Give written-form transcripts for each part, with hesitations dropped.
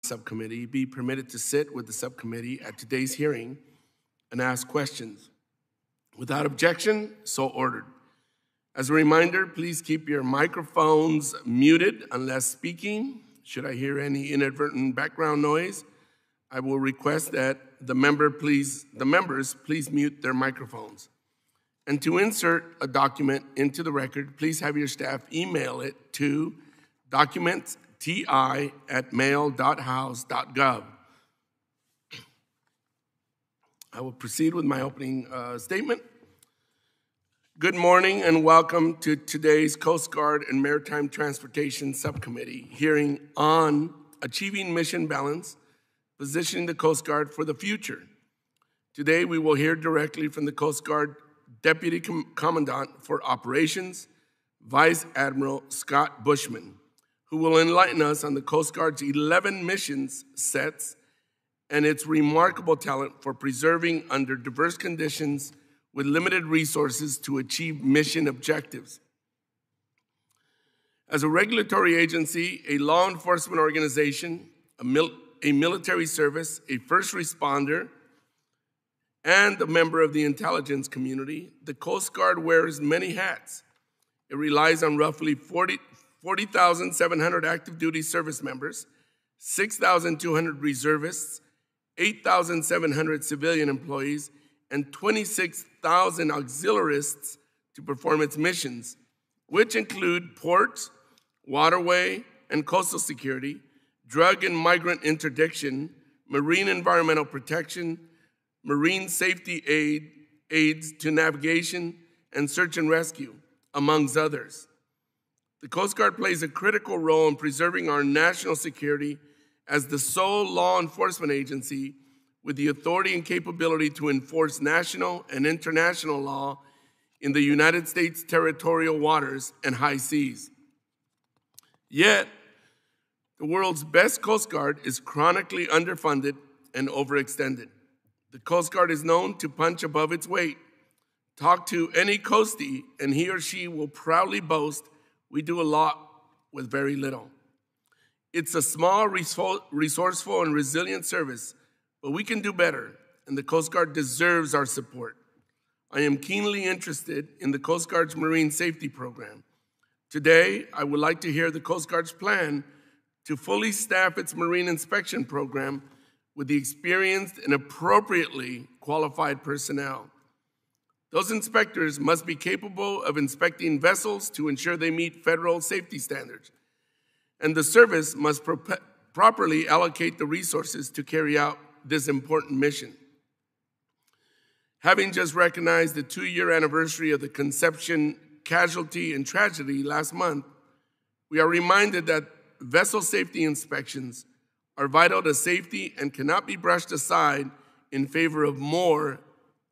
Subcommittee be permitted to sit with the subcommittee at today's hearing and ask questions. Without objection, so ordered. As a reminder, please keep your microphones muted unless speaking. Should I hear any inadvertent background noise, I will request that the members please mute their microphones. And to insert a document into the record, please have your staff email it to documentsti@mail.house.gov. I will proceed with my opening statement. Good morning and welcome to today's Coast Guard and Maritime Transportation Subcommittee hearing on achieving mission balance, positioning the Coast Guard for the future. Today we will hear directly from the Coast Guard Deputy Commandant for Operations, Vice Admiral Scott Bushman, who will enlighten us on the Coast Guard's 11 missions sets and its remarkable talent for preserving under diverse conditions with limited resources to achieve mission objectives. As a regulatory agency, a law enforcement organization, a military service, a first responder, and a member of the intelligence community, the Coast Guard wears many hats. It relies on roughly 40,700 active duty service members, 6,200 reservists, 8,700 civilian employees, and 26,000 auxiliarists to perform its missions, which include ports, waterway and coastal security, drug and migrant interdiction, marine environmental protection, marine safety aids to navigation, and search and rescue, amongst others. The Coast Guard plays a critical role in preserving our national security as the sole law enforcement agency with the authority and capability to enforce national and international law in the United States territorial waters and high seas. Yet, the world's best Coast Guard is chronically underfunded and overextended. The Coast Guard is known to punch above its weight. Talk to any coastie, and he or she will proudly boast, we do a lot with very little. It's a small, resourceful, and resilient service, but we can do better, and the Coast Guard deserves our support. I am keenly interested in the Coast Guard's Marine Safety Program. Today, I would like to hear the Coast Guard's plan to fully staff its Marine Inspection Program with the experienced and appropriately qualified personnel. Those inspectors must be capable of inspecting vessels to ensure they meet federal safety standards, and the service must properly allocate the resources to carry out this important mission. Having just recognized the 2-year anniversary of the conception, casualty, and tragedy last month, we are reminded that vessel safety inspections are vital to safety and cannot be brushed aside in favor of more,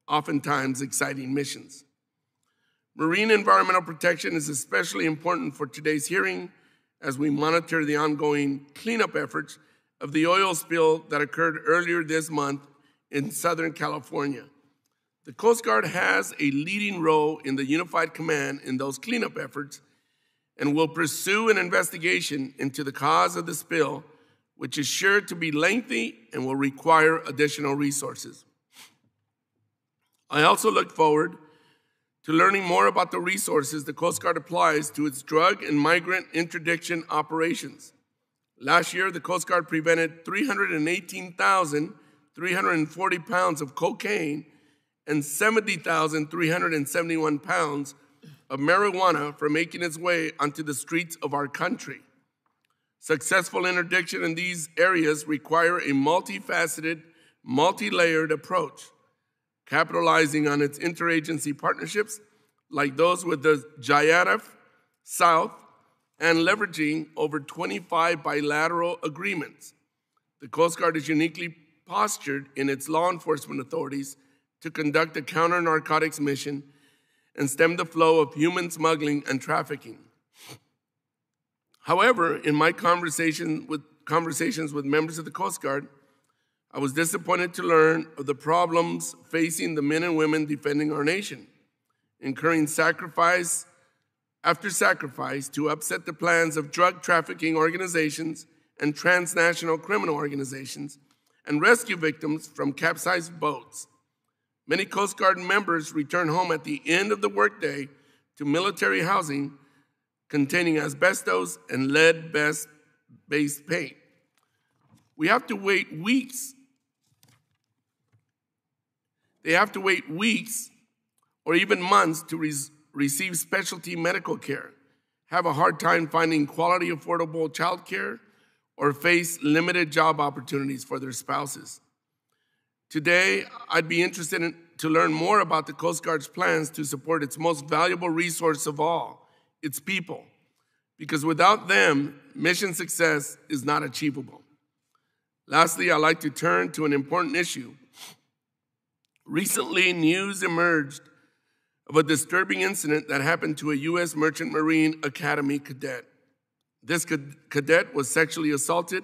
oftentimes exciting missions. Marine environmental protection is especially important for today's hearing as we monitor the ongoing cleanup efforts of the oil spill that occurred earlier this month in Southern California. The Coast Guard has a leading role in the Unified Command in those cleanup efforts and will pursue an investigation into the cause of the spill, which is sure to be lengthy and will require additional resources. I also look forward to learning more about the resources the Coast Guard applies to its drug and migrant interdiction operations. Last year, the Coast Guard prevented 318,340 pounds of cocaine and 70,371 pounds of marijuana from making its way onto the streets of our country. Successful interdiction in these areas require a multifaceted, multi-layered approach, capitalizing on its interagency partnerships like those with the JIATF South and leveraging over 25 bilateral agreements. The Coast Guard is uniquely postured in its law enforcement authorities to conduct a counter-narcotics mission and stem the flow of human smuggling and trafficking. However, in my conversations with members of the Coast Guard, I was disappointed to learn of the problems facing the men and women defending our nation, incurring sacrifice after sacrifice to upset the plans of drug trafficking organizations and transnational criminal organizations, and rescue victims from capsized boats. Many Coast Guard members return home at the end of the workday to military housing containing asbestos and lead-based paint. We have to wait weeks. They have to wait weeks or even months to receive specialty medical care, have a hard time finding quality, affordable child care, or face limited job opportunities for their spouses. Today, I'd be interested to learn more about the Coast Guard's plans to support its most valuable resource of all, its people, because without them, mission success is not achievable. Lastly, I'd like to turn to an important issue. Recently, news emerged of a disturbing incident that happened to a U.S. Merchant Marine Academy cadet. This cadet was sexually assaulted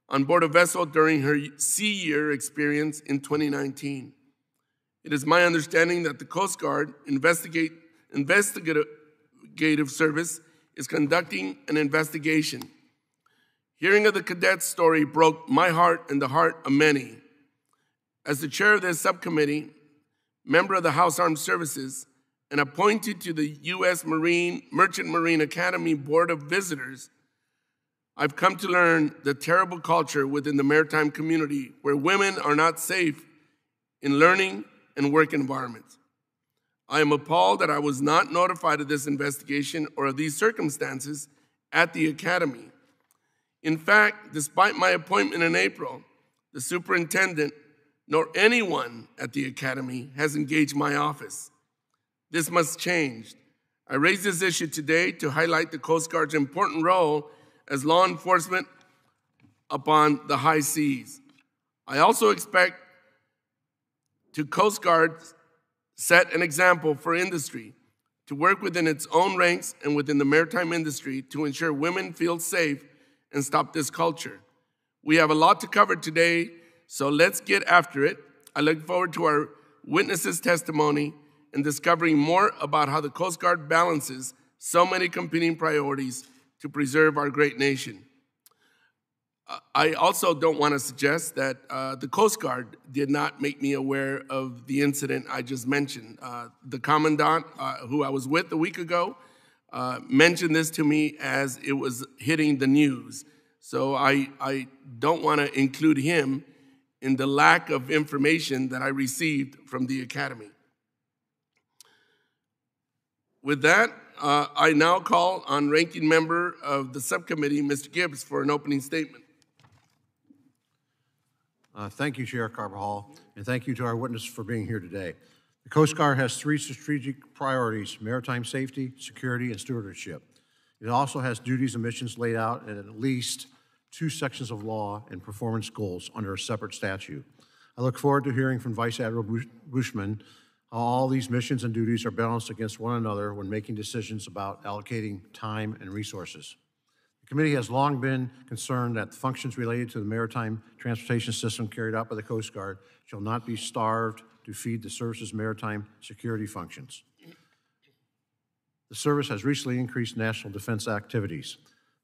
on board a vessel during her sea year experience in 2019. It is my understanding that the Coast Guard investigative service is conducting an investigation. Hearing of the cadet's story broke my heart and the heart of many. As the chair of this subcommittee, member of the House Armed Services, and appointed to the U.S. Merchant Marine Academy Board of Visitors, I've come to learn the terrible culture within the maritime community where women are not safe in learning and work environments. I am appalled that I was not notified of this investigation or of these circumstances at the Academy. In fact, despite my appointment in April, the superintendent nor anyone at the Academy has engaged my office. This must change. I raise this issue today to highlight the Coast Guard's important role as law enforcement upon the high seas. I also expect the Coast Guard set an example for industry to work within its own ranks and within the maritime industry to ensure women feel safe and stop this culture. We have a lot to cover today, so let's get after it. I look forward to our witnesses' testimony and discovering more about how the Coast Guard balances so many competing priorities to preserve our great nation. I also don't want to suggest that the Coast Guard did not make me aware of the incident I just mentioned. The Commandant, who I was with a week ago, mentioned this to me as it was hitting the news. So I don't want to include him in the lack of information that I received from the Academy. With that, I now call on Ranking Member of the Subcommittee, Mr. Gibbs, for an opening statement. Thank you, Chair Carvajal, and thank you to our witness for being here today. The Coast Guard has three strategic priorities: maritime safety, security, and stewardship. It also has duties and missions laid out in at least 2 sections of law and performance goals under a separate statute. I look forward to hearing from Vice Admiral Bushman how all these missions and duties are balanced against one another when making decisions about allocating time and resources. The committee has long been concerned that the functions related to the maritime transportation system carried out by the Coast Guard shall not be starved to feed the service's maritime security functions. The service has recently increased national defense activities.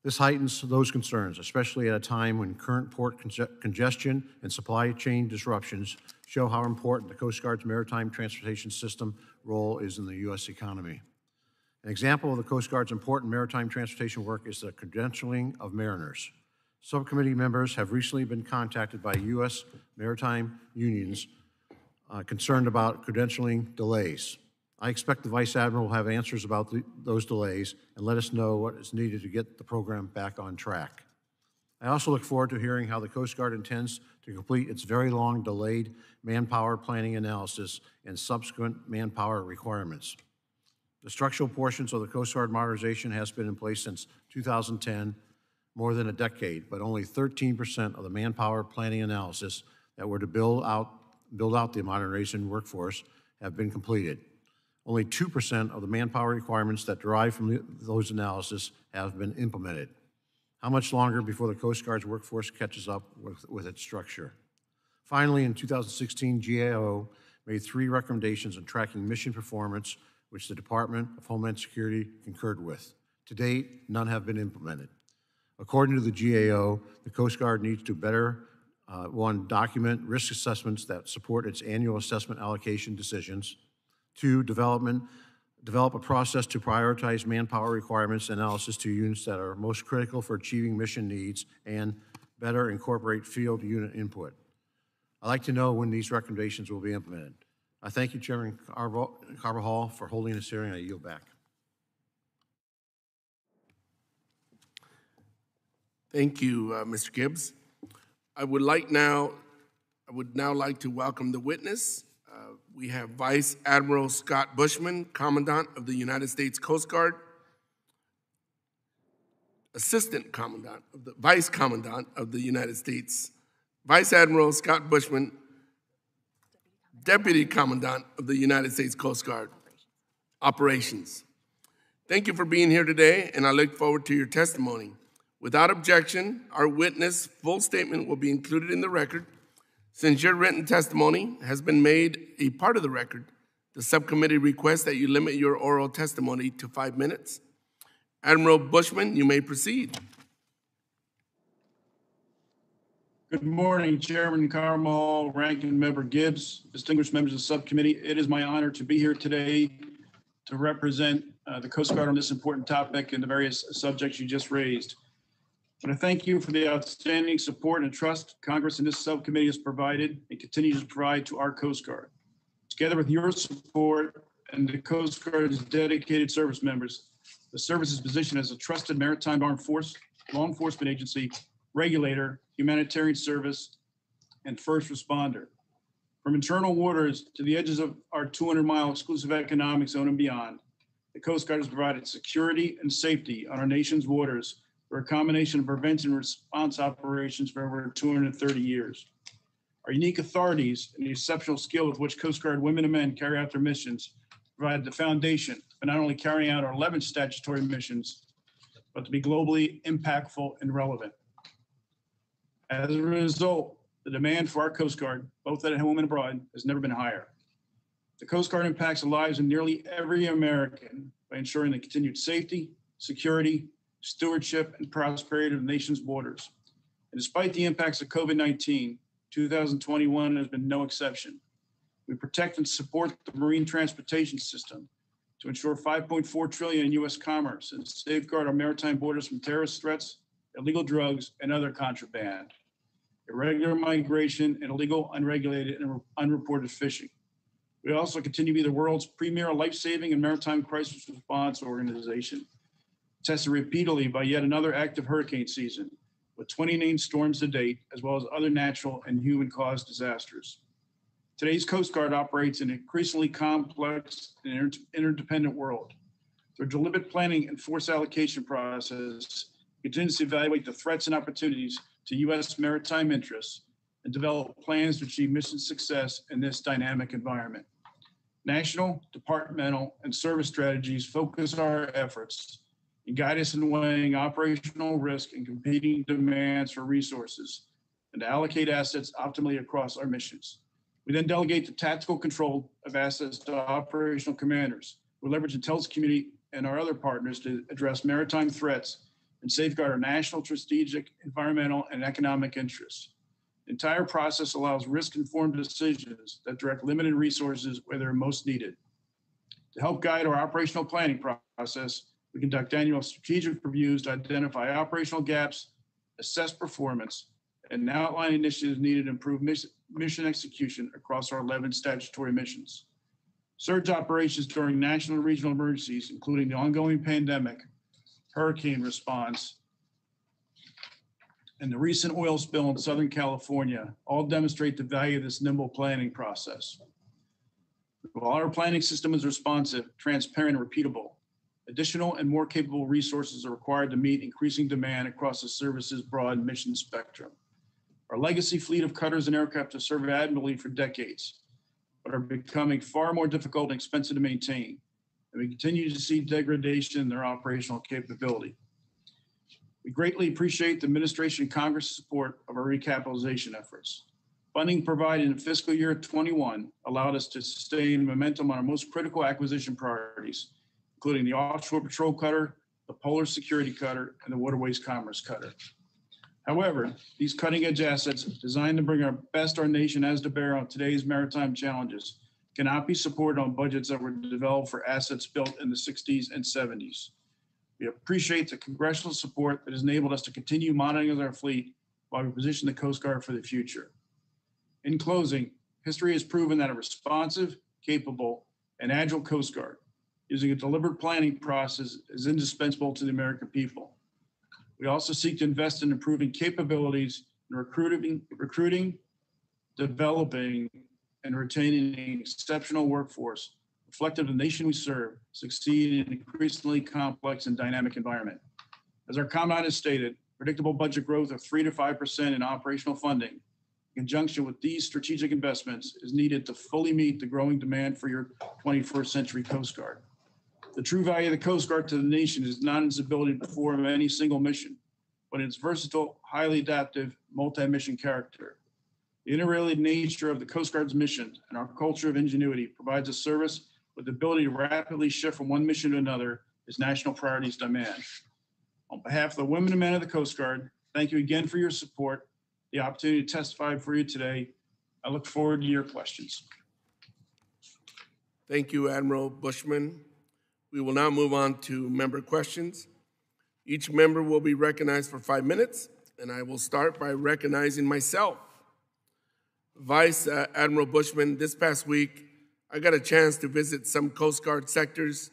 This heightens those concerns, especially at a time when current port congestion and supply chain disruptions show how important the Coast Guard's maritime transportation system role is in the U.S. economy. An example of the Coast Guard's important maritime transportation work is the Credentialing of Mariners. Subcommittee members have recently been contacted by U.S. maritime unions concerned about credentialing delays. I expect the Vice Admiral will have answers about those delays and let us know what is needed to get the program back on track. I also look forward to hearing how the Coast Guard intends to complete its very long delayed manpower planning analysis and subsequent manpower requirements. The structural portions of the Coast Guard modernization has been in place since 2010, more than a decade, but only 13% of the manpower planning analysis that were to build out the modernization workforce have been completed. Only 2% of the manpower requirements that derive from those analyses have been implemented. How much longer before the Coast Guard's workforce catches up with its structure? Finally, in 2016, GAO made 3 recommendations on tracking mission performance, which the Department of Homeland Security concurred with. To date, none have been implemented. According to the GAO, the Coast Guard needs to better, one, document risk assessments that support its annual assessment allocation decisions. Two, develop a process to prioritize manpower requirements analysis to units that are most critical for achieving mission needs, and better incorporate field unit input. I'd like to know when these recommendations will be implemented. I thank you, Chairman Carbajal, for holding this hearing. I yield back. Thank you, Mr. Gibbs. I would now like to welcome the witness. We have Vice Admiral Scott Bushman, Commandant of the United States Coast Guard, Assistant Commandant of the Vice Commandant of the United States, Vice Admiral Scott Bushman, Deputy Commandant of the United States Coast Guard, Operations. Thank you for being here today, and I look forward to your testimony. Without objection, our witness' full statement will be included in the record. Since your written testimony has been made a part of the record, the subcommittee requests that you limit your oral testimony to 5 minutes. Admiral Bushman, you may proceed. Good morning, Chairman Carmel, Ranking Member Gibbs, distinguished members of the subcommittee. It is my honor to be here today to represent the Coast Guard on this important topic and the various subjects you just raised. And I thank you for the outstanding support and trust Congress and this subcommittee has provided and continues to provide to our Coast Guard. Together with your support and the Coast Guard's dedicated service members, the service is positioned as a trusted maritime armed force, law enforcement agency, regulator, humanitarian service, and first responder. From internal waters to the edges of our 200-mile exclusive economic zone and beyond, the Coast Guard has provided security and safety on our nation's waters for a combination of prevention and response operations for over 230 years. Our unique authorities and the exceptional skill with which Coast Guard women and men carry out their missions provide the foundation for not only carrying out our 11 statutory missions, but to be globally impactful and relevant. As a result, the demand for our Coast Guard, both at home and abroad, has never been higher. The Coast Guard impacts the lives of nearly every American by ensuring the continued safety, security, stewardship, and prosperity of the nation's borders. And despite the impacts of COVID-19, 2021 has been no exception. We protect and support the marine transportation system to ensure $5.4 trillion in U.S. commerce and safeguard our maritime borders from terrorist threats, illegal drugs, and other contraband, irregular migration, and illegal, unregulated, and unreported fishing. We also continue to be the world's premier life-saving and maritime crisis response organization, tested repeatedly by yet another active hurricane season, with 20 named storms to date, as well as other natural and human-caused disasters. Today's Coast Guard operates in an increasingly complex and interdependent world. Through deliberate planning and force allocation process, we continue to evaluate the threats and opportunities to U.S. maritime interests and develop plans to achieve mission success in this dynamic environment. National, departmental, and service strategies focus our efforts and guide us in weighing operational risk and competing demands for resources, and to allocate assets optimally across our missions. We then delegate the tactical control of assets to operational commanders, who leverage intelligence community and our other partners to address maritime threats and safeguard our national, strategic, environmental, and economic interests. The entire process allows risk-informed decisions that direct limited resources where they're most needed. To help guide our operational planning process, we conduct annual strategic reviews to identify operational gaps, assess performance, and outline initiatives needed to improve mission execution across our 11 statutory missions. Surge operations during national and regional emergencies, including the ongoing pandemic, hurricane response, and the recent oil spill in Southern California, all demonstrate the value of this nimble planning process. While our planning system is responsive, transparent, and repeatable, additional and more capable resources are required to meet increasing demand across the service's broad mission spectrum. Our legacy fleet of cutters and aircraft have served admirably for decades, but are becoming far more difficult and expensive to maintain, and we continue to see degradation in their operational capability. We greatly appreciate the administration and Congress' support of our recapitalization efforts. Funding provided in fiscal year 21 allowed us to sustain momentum on our most critical acquisition priorities, including the offshore patrol cutter, the Polar Security Cutter, and the Waterways Commerce Cutter. However, these cutting-edge assets designed to bring our nation has to bear on today's maritime challenges cannot be supported on budgets that were developed for assets built in the 60s and 70s. We appreciate the congressional support that has enabled us to continue monitoring our fleet while we position the Coast Guard for the future. In closing, history has proven that a responsive, capable, and agile Coast Guard using a deliberate planning process is indispensable to the American people. We also seek to invest in improving capabilities in recruiting, developing, and retaining an exceptional workforce reflective of the nation we serve, succeed in an increasingly complex and dynamic environment. As our Commandant has stated, predictable budget growth of 3 to 5% in operational funding, in conjunction with these strategic investments, is needed to fully meet the growing demand for your 21st century Coast Guard. The true value of the Coast Guard to the nation is not in its ability to perform any single mission, but in its versatile, highly adaptive, multi-mission character. The interrelated nature of the Coast Guard's mission and our culture of ingenuity provides a service with the ability to rapidly shift from one mission to another as national priorities demand. On behalf of the women and men of the Coast Guard, thank you again for your support, the opportunity to testify for you today. I look forward to your questions. Thank you, Admiral Bushman. We will now move on to member questions. Each member will be recognized for 5 minutes, and I will start by recognizing myself. Vice Admiral Bushman, this past week, I got a chance to visit some Coast Guard sectors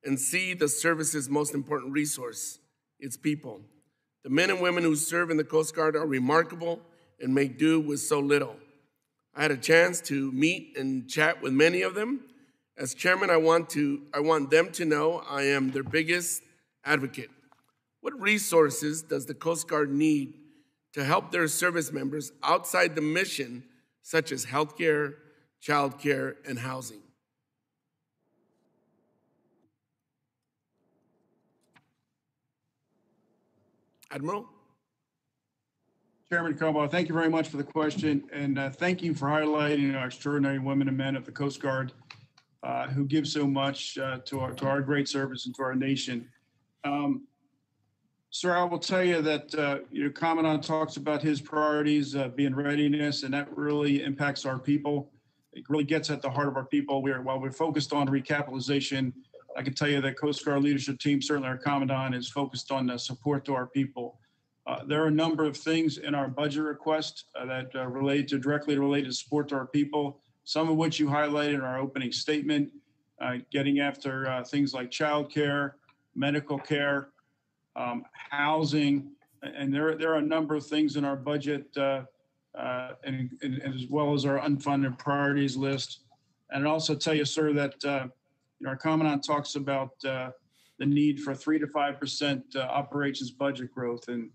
and see the service's most important resource, its people. The men and women who serve in the Coast Guard are remarkable and make do with so little. I had a chance to meet and chat with many of them. As chairman, I want them to know I am their biggest advocate. What resources does the Coast Guard need to help their service members outside the mission, such as healthcare, childcare, and housing? Admiral? Chairman Caldwell, thank you very much for the question, and thank you for highlighting our extraordinary women and men of the Coast Guard who give so much to our great service and to our nation. Sir, I will tell you that your Commandant talks about his priorities being readiness, and that really impacts our people. It really gets at the heart of our people. While we're focused on recapitalization, I can tell you that Coast Guard leadership team, certainly our Commandant, is focused on support to our people. There are a number of things in our budget request that directly related to support to our people, some of which you highlighted in our opening statement, getting after things like childcare, medical care, housing, and there are a number of things in our budget, and as well as our unfunded priorities list. And I'd also tell you, sir, that our Commandant talks about the need for 3 to 5% operations budget growth, and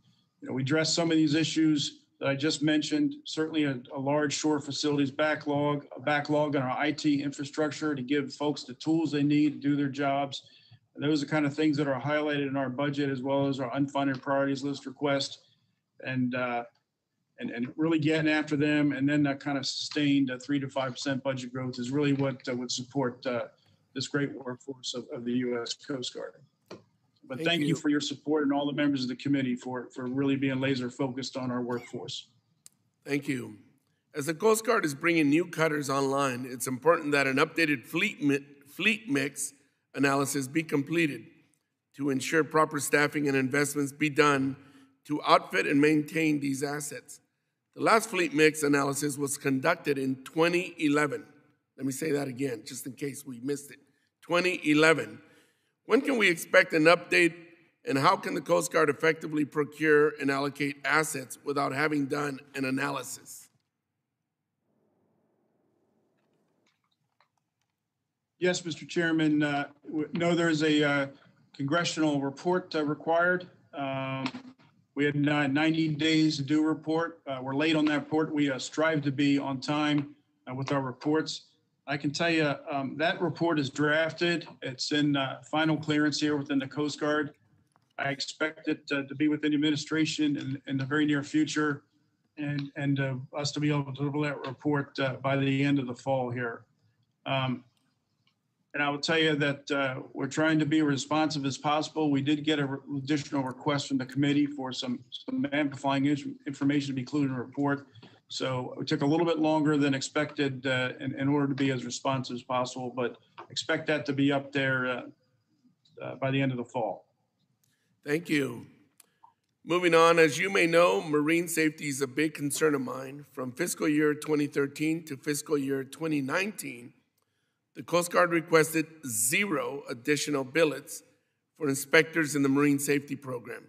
we address some of these issues that I just mentioned. Certainly, a large shore facilities backlog, a backlog on our IT infrastructure to give folks the tools they need to do their jobs. And those are kind of things that are highlighted in our budget, as well as our unfunded priorities list request, and really getting after them. And then that kind of sustained 3 to 5% budget growth is really what would support this great workforce of the U.S. Coast Guard. But thank you for your support, and all the members of the committee for really being laser focused on our workforce. Thank you. As the Coast Guard is bringing new cutters online, it's important that an updated fleet mix analysis be completed to ensure proper staffing and investments be done to outfit and maintain these assets. The last fleet mix analysis was conducted in 2011. Let me say that again, just in case we missed it. 2011. When can we expect an update, and how can the Coast Guard effectively procure and allocate assets without having done an analysis? Yes, Mr. Chairman. No, there's a congressional report required. We had 90 days to do a report. We're late on that report. We strive to be on time with our reports. I can tell you that report is drafted. It's in final clearance here within the Coast Guard. I expect it to be within the administration in the very near future, and us to be able to deliver that report by the end of the fall here. And I will tell you that we're trying to be responsive as possible. We did get an additional request from the committee for some amplifying information to be included in the report. So it took a little bit longer than expected in order to be as responsive as possible, but expect that to be up there by the end of the fall. Thank you. Moving on, as you may know, marine safety is a big concern of mine. From fiscal year 2013 to fiscal year 2019, the Coast Guard requested 0 additional billets for inspectors in the Marine Safety Program.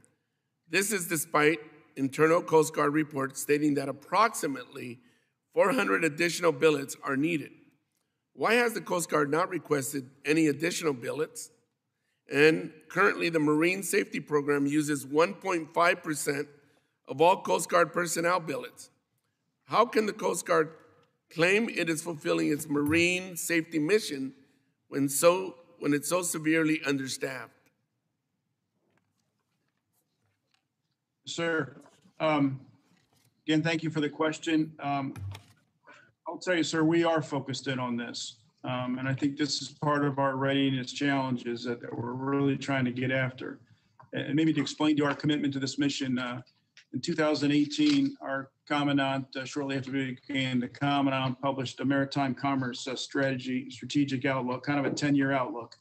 This is despite internal Coast Guard reports stating that approximately 400 additional billets are needed. Why has the Coast Guard not requested any additional billets? And currently, the Marine Safety Program uses 1.5% of all Coast Guard personnel billets. How can the Coast Guard claim it is fulfilling its marine safety mission when it's so severely understaffed? Sir, again, thank you for the question. I'll tell you, sir, we are focused in on this. And I think this is part of our readiness challenges that we're really trying to get after. And maybe to explain to our commitment to this mission, in 2018, our Commandant, shortly after we became the Commandant, published a Maritime Commerce strategic outlook, kind of a 10-year outlook,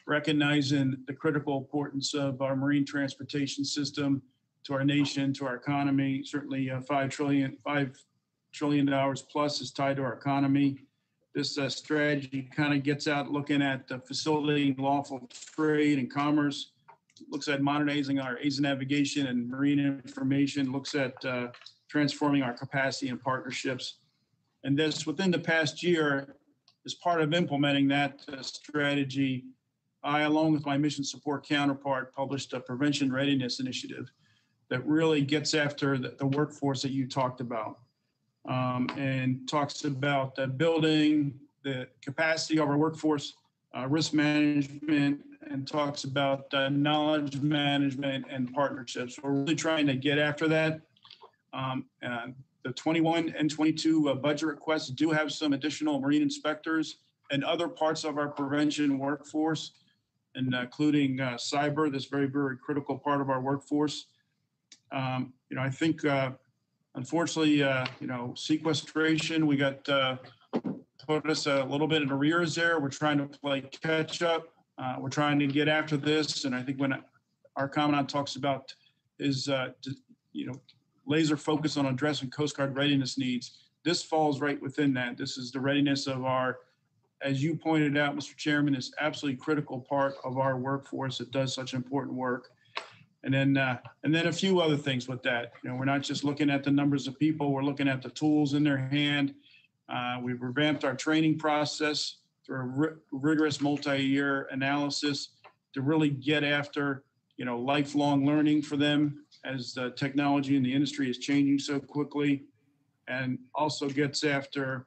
recognizing the critical importance of our marine transportation system to our nation, to our economy. Certainly $5 trillion plus is tied to our economy. This strategy kind of gets out looking at facilitating lawful trade and commerce, looks at modernizing our aids and navigation and marine information, looks at transforming our capacity and partnerships. And this, within the past year, as part of implementing that strategy, I, along with my mission support counterpart, published a Prevention Readiness Initiative that really gets after the workforce that you talked about. And talks about building the capacity of our workforce, risk management, and talks about knowledge management and partnerships. We're really trying to get after that. The 21 and 22 budget requests do have some additional marine inspectors and other parts of our prevention workforce, and including cyber, this very, very critical part of our workforce. I think unfortunately, sequestration, we got put us a little bit in arrears there. We're trying to play catch up. We're trying to get after this. And I think when our Commandant talks about his, laser focus on addressing Coast Guard readiness needs, this falls right within that. This is the readiness of our, as you pointed out, Mr. Chairman, is absolutely critical part of our workforce that does such important work. And then a few other things with that. We're not just looking at the numbers of people, we're looking at the tools in their hand. We've revamped our training process through a rigorous multi-year analysis to really get after, lifelong learning for them as the technology in the industry is changing so quickly, and also gets after,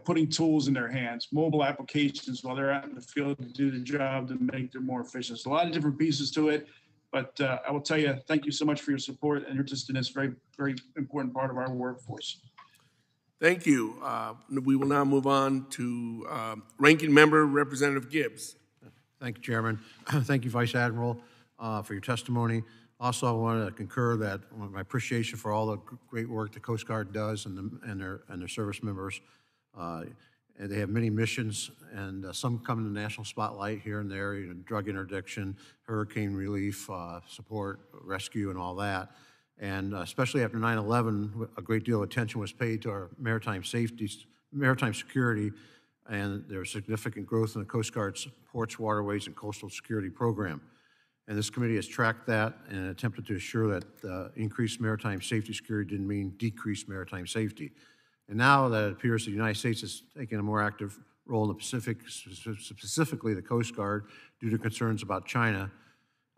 putting tools in their hands, mobile applications while they're out in the field to do the job to make them more efficient. So a lot of different pieces to it, but I will tell you, thank you so much for your support and interest in this very, very important part of our workforce. Thank you. We will now move on to Ranking Member Representative Gibbs. Thank you, Chairman. Thank you, Vice Admiral, for your testimony. Also, I want to concur that my appreciation for all the great work the Coast Guard does and their service members. And they have many missions, and some come in the national spotlight here and there, drug interdiction, hurricane relief, support, rescue, and all that. And especially after 9/11, a great deal of attention was paid to our maritime safety, maritime security, and there was significant growth in the Coast Guard's ports, waterways, and coastal security program. And this committee has tracked that and attempted to assure that increased maritime safety security didn't mean decreased maritime safety. And now that it appears the United States is taking a more active role in the Pacific, specifically the Coast Guard, due to concerns about China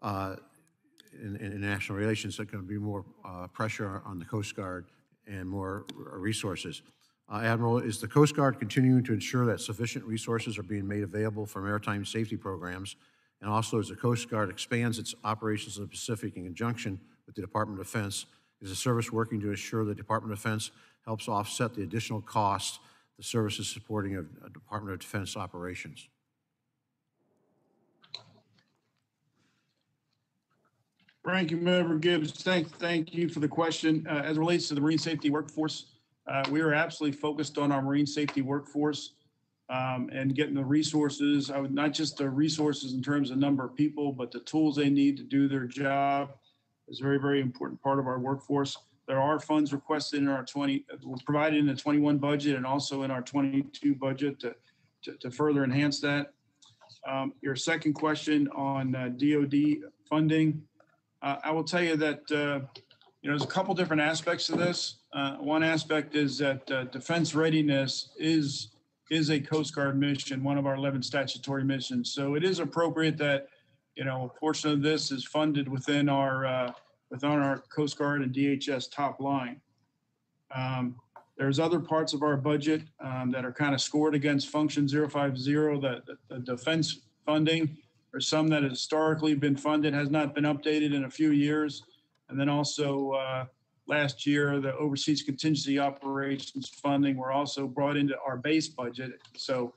in international relations, there's going to be more pressure on the Coast Guard and more resources. Admiral, is the Coast Guard continuing to ensure that sufficient resources are being made available for maritime safety programs? And also, as the Coast Guard expands its operations in the Pacific in conjunction with the Department of Defense, is the service working to ensure the Department of Defense helps offset the additional costs the services supporting of Department of Defense operations. Ranking Member Gibbs, thank you for the question. As it relates to the marine safety workforce, we are absolutely focused on our marine safety workforce and getting the resources, not just the resources in terms of number of people, but the tools they need to do their job is a very, very important part of our workforce. There are funds requested in our provided in the 21 budget and also in our 22 budget to further enhance that. Your second question on DoD funding. I will tell you that there's a couple different aspects to this. One aspect is that defense readiness is a Coast Guard mission, one of our 11 statutory missions. So it is appropriate that a portion of this is funded within our Coast Guard and DHS top line. There's other parts of our budget that are kind of scored against Function 050, the defense funding. There's some that has historically been funded, has not been updated in a few years. And then also last year, the overseas contingency operations funding were also brought into our base budget. So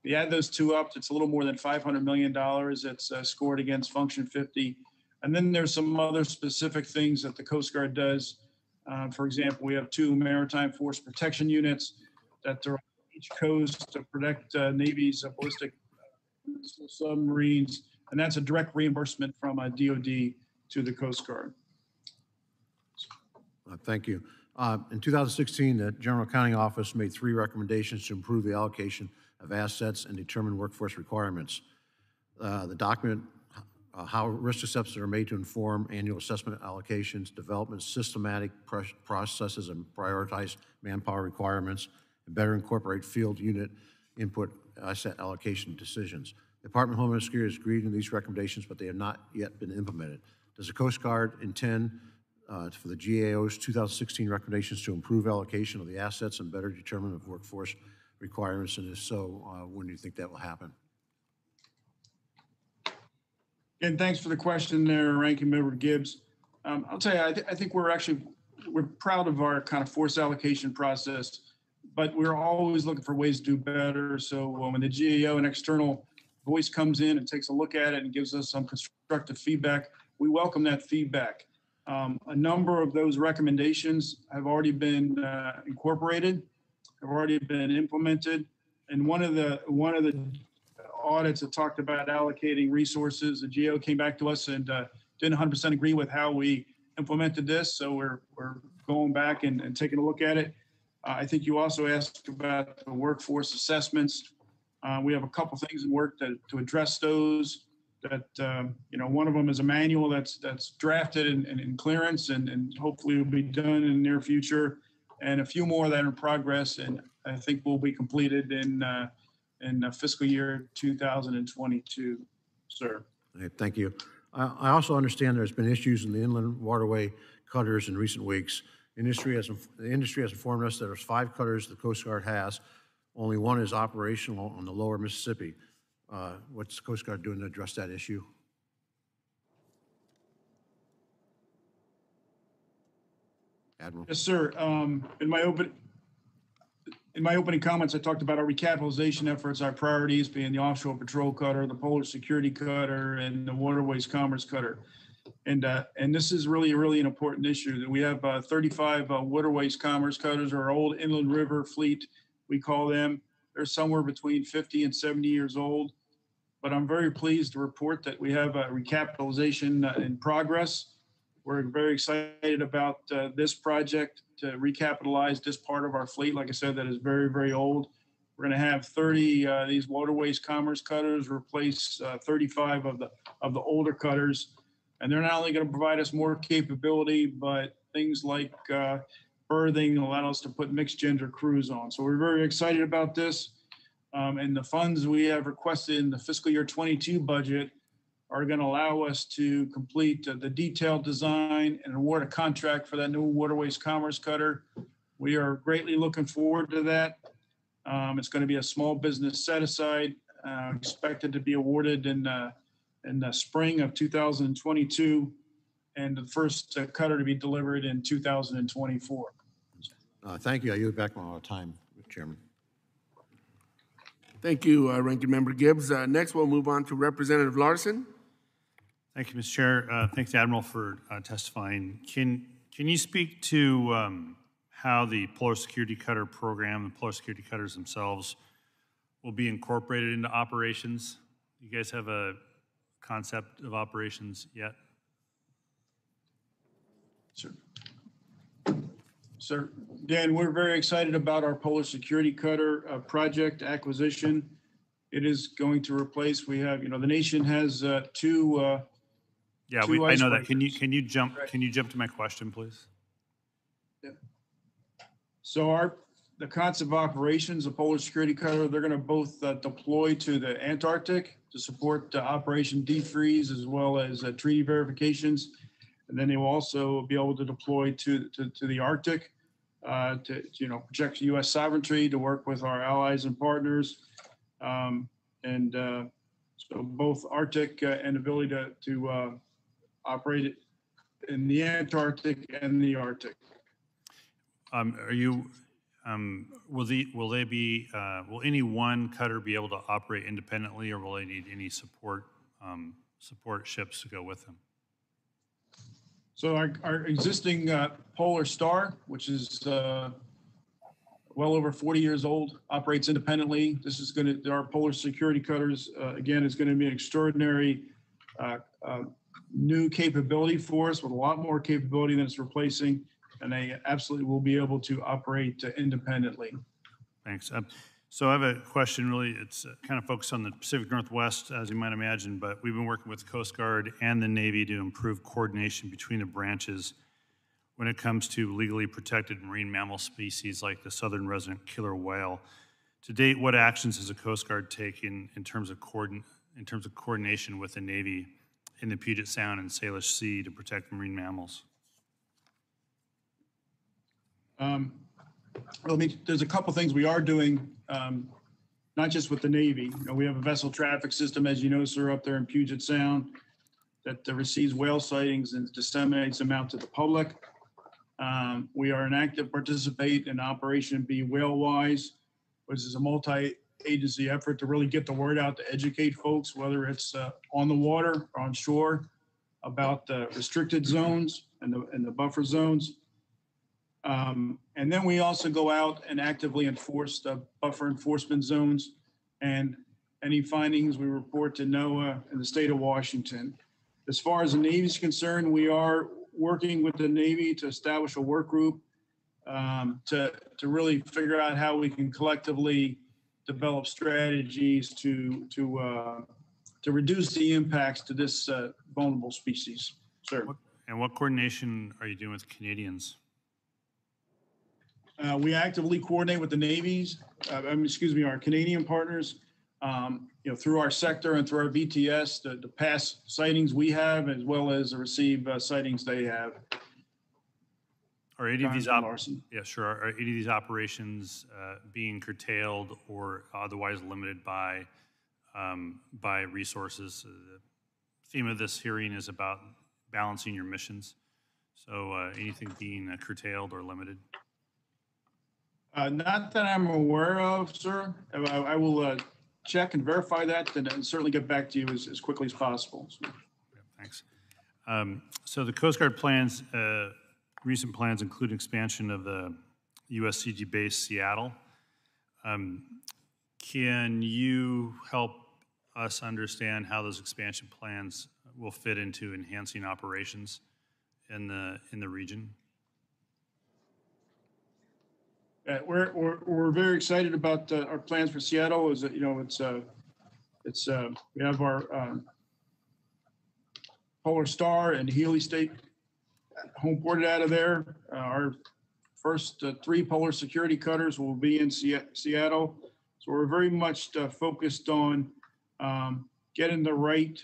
we add those two up, it's a little more than $500 million. It's scored against Function 50. And then there's some other specific things that the Coast Guard does. For example, we have 2 maritime force protection units that are on each coast to protect Navy's ballistic submarines, and that's a direct reimbursement from DoD to the Coast Guard. Thank you. In 2016, the General Accounting Office made 3 recommendations to improve the allocation of assets and determine workforce requirements. The document, how risk assessments are made to inform annual assessment allocations, development systematic processes and prioritize manpower requirements, and better incorporate field unit input asset allocation decisions. The Department of Homeland Security has agreed to these recommendations, but they have not yet been implemented. Does the Coast Guard intend for the GAO's 2016 recommendations to improve allocation of the assets and better determine of workforce requirements? And if so, when do you think that will happen? And thanks for the question there, Ranking Member Gibbs. I'll tell you, I think we're proud of our kind of force allocation process, but we're always looking for ways to do better. So when the GAO and external voice comes in and takes a look at it and gives us some constructive feedback, we welcome that feedback. A number of those recommendations have already been incorporated, have already been implemented. And one of the audits that talked about allocating resources, the GAO came back to us and didn't 100% agree with how we implemented this. So we're going back and taking a look at it. I think you also asked about the workforce assessments. We have a couple things in work to address those. That one of them is a manual that's drafted in clearance and hopefully will be done in the near future, and a few more that are in progress, and I think will be completed in fiscal year 2022, sir. Okay, thank you. I also understand there's been issues in the inland waterway cutters in recent weeks. The industry has informed us that there's 5 cutters the Coast Guard has. Only 1 is operational on the lower Mississippi. What's the Coast Guard doing to address that issue? Admiral. Yes, sir. In my opening comments, I talked about our recapitalization efforts, our priorities being the offshore patrol cutter, the polar security cutter, and the waterways commerce cutter. And this is really an important issue. We have 35 waterways commerce cutters, our old inland river fleet, we call them. They're somewhere between 50 and 70 years old. But I'm very pleased to report that we have a recapitalization in progress. We're very excited about this project to recapitalize this part of our fleet. Like I said, that is very old. We're going to have 30 these waterways commerce cutters replace 35 of the older cutters. And they're not only going to provide us more capability, but things like berthing allow us to put mixed gender crews on. So we're very excited about this. And the funds we have requested in the fiscal year 22 budget are going to allow us to complete the detailed design and award a contract for that new waterways commerce cutter. We are greatly looking forward to that. It's going to be a small business set aside, expected to be awarded in the spring of 2022, and the first cutter to be delivered in 2024. Thank you. I yield back my time, Chairman. Thank you, Ranking Member Gibbs. Next, we'll move on to Representative Larson. Thank you, Mr. Chair. Thanks, Admiral, for testifying. Can you speak to how the Polar Security Cutter program, the Polar Security Cutters themselves, will be incorporated into operations? You guys have a concept of operations yet? Sure. Sir, Dan, we're very excited about our Polar Security Cutter project acquisition. It is going to replace, we have, the nation has two. Yeah, I know that. Can you jump to my question, please? Yeah. So the concept of operations, the Polar Security Cutter, they're going to both deploy to the Antarctic to support Operation Defreeze as well as treaty verifications. And then they will also be able to deploy to the Arctic to protect U.S. sovereignty, to work with our allies and partners, so both Arctic and ability to operate in the Antarctic and the Arctic. Will any one cutter be able to operate independently, or will they need any support ships to go with them? So our existing Polar Star, which is well over 40 years old, operates independently. This is our Polar Security Cutters, again, is going to be an extraordinary new capability for us, with a lot more capability than it's replacing, and they absolutely will be able to operate independently. Thanks. So I have a question, really. It's kind of focused on the Pacific Northwest, as you might imagine, but we've been working with the Coast Guard and the Navy to improve coordination between the branches when it comes to legally protected marine mammal species like the southern resident killer whale. To date, what actions has the Coast Guard taken in terms of coordination with the Navy in the Puget Sound and Salish Sea to protect marine mammals? There's a couple things we are doing, not just with the Navy. We have a vessel traffic system, as you know, sir, up there in Puget Sound that receives whale sightings and disseminates them out to the public. We are an active participant in Operation Be Whale Wise, which is a multi-agency effort to really get the word out to educate folks, whether it's on the water or on shore, about the restricted zones and the buffer zones. And then we also go out and actively enforce the buffer enforcement zones, and any findings we report to NOAA and the state of Washington. As far as the Navy is concerned, we are working with the Navy to establish a work group to really figure out how we can collectively develop strategies to reduce the impacts to this vulnerable species. Sir. And what coordination are you doing with Canadians? We actively coordinate with the Navy's, our Canadian partners, through our sector and through our VTS, the past sightings we have, as well as the receive sightings they have. Are any of these Are any of these operations being curtailed or otherwise limited by resources? The theme of this hearing is about balancing your missions. So anything being curtailed or limited? Not that I'm aware of, sir. I will check and verify that and certainly get back to you as quickly as possible. So. Yeah, thanks. So the Coast Guard plans, recent plans include expansion of the USCG base Seattle. Can you help us understand how those expansion plans will fit into enhancing operations in the region? We're very excited about our plans for Seattle. Is that we have our Polar Star and Healy State home ported out of there. Our first 3 Polar Security Cutters will be in Seattle. So we're very much focused on getting the right,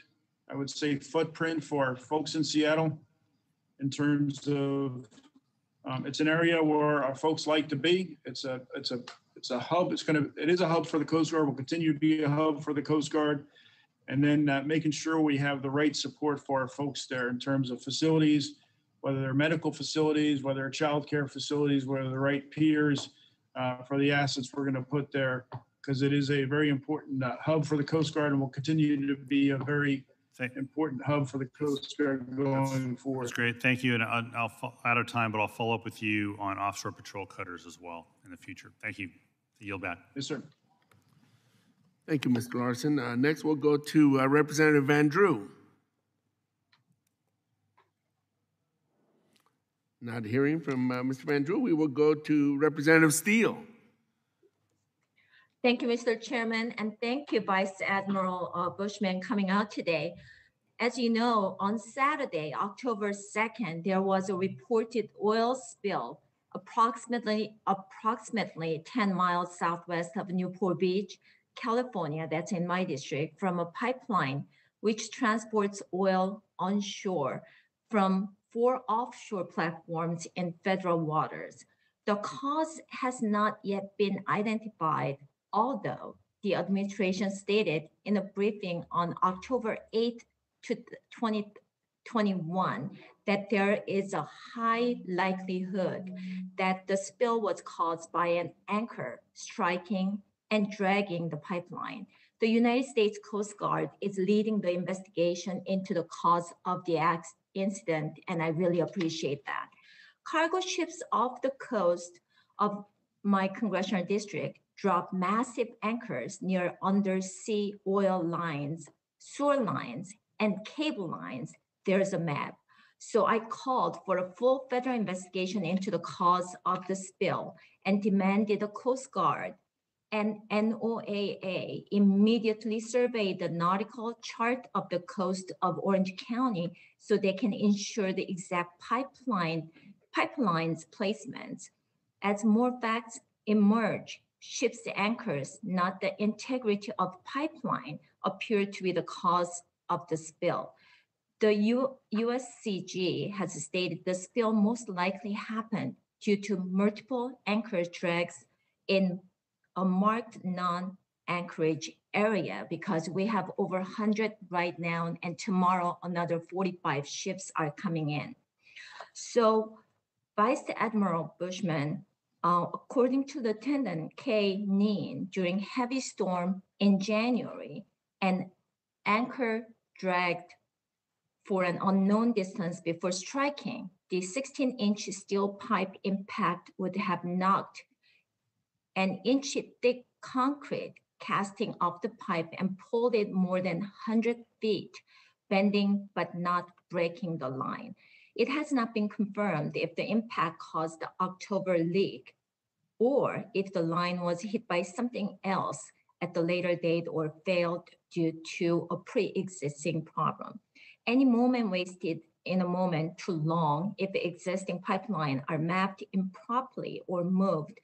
I would say, footprint for our folks in Seattle in terms of it's an area where our folks like to be. It's a hub. It is a hub for the Coast Guard. Will continue to be a hub for the Coast Guard, and then making sure we have the right support for our folks there in terms of facilities, whether they're medical facilities, whether they're child care facilities, whether they're the right peers for the assets we're going to put there, because it is a very important hub for the Coast Guard and will continue to be a very important hub for the Coast Guard going forward. That's great. Thank you. And I'll out of time, but I'll follow up with you on offshore patrol cutters as well in the future. Thank you. Yield back. Yes, sir. Thank you, Mr. Larson. Next, we'll go to Representative Van Drew. Not hearing from Mr. Van Drew, we will go to Representative Steele. Thank you, Mr. Chairman, and thank you, Vice Admiral Bushman, coming out today. As you know, on Saturday, October 2nd, there was a reported oil spill approximately 10 miles southwest of Newport Beach, California, that's in my district, from a pipeline which transports oil onshore from 4 offshore platforms in federal waters. The cause has not yet been identified, although the administration stated in a briefing on October 8th to 2021 that there is a high likelihood that the spill was caused by an anchor striking and dragging the pipeline. The United States Coast Guard is leading the investigation into the cause of the incident, and I really appreciate that. Cargo ships off the coast of my congressional district drop massive anchors near undersea oil lines, sewer lines, and cable lines. There's a map. So I called for a full federal investigation into the cause of the spill and demanded the Coast Guard and NOAA immediately survey the nautical chart of the coast of Orange County so they can ensure the exact pipelines placements. As more facts emerge, ships' anchors, not the integrity of pipeline, appear to be the cause of the spill. The USCG has stated the spill most likely happened due to multiple anchor drags in a marked non-anchorage area, because we have over 100 right now, and tomorrow another 45 ships are coming in. So Vice Admiral Bushman, according to Lieutenant K. Neen, during heavy storm in January, an anchor dragged for an unknown distance before striking. The 16-inch steel pipe impact would have knocked an inch-thick concrete casting off the pipe and pulled it more than 100 feet, bending but not breaking the line. It has not been confirmed if the impact caused the October leak or if the line was hit by something else at the later date or failed due to a pre-existing problem. Any moment wasted in a moment too long if the existing pipeline are mapped improperly or moved.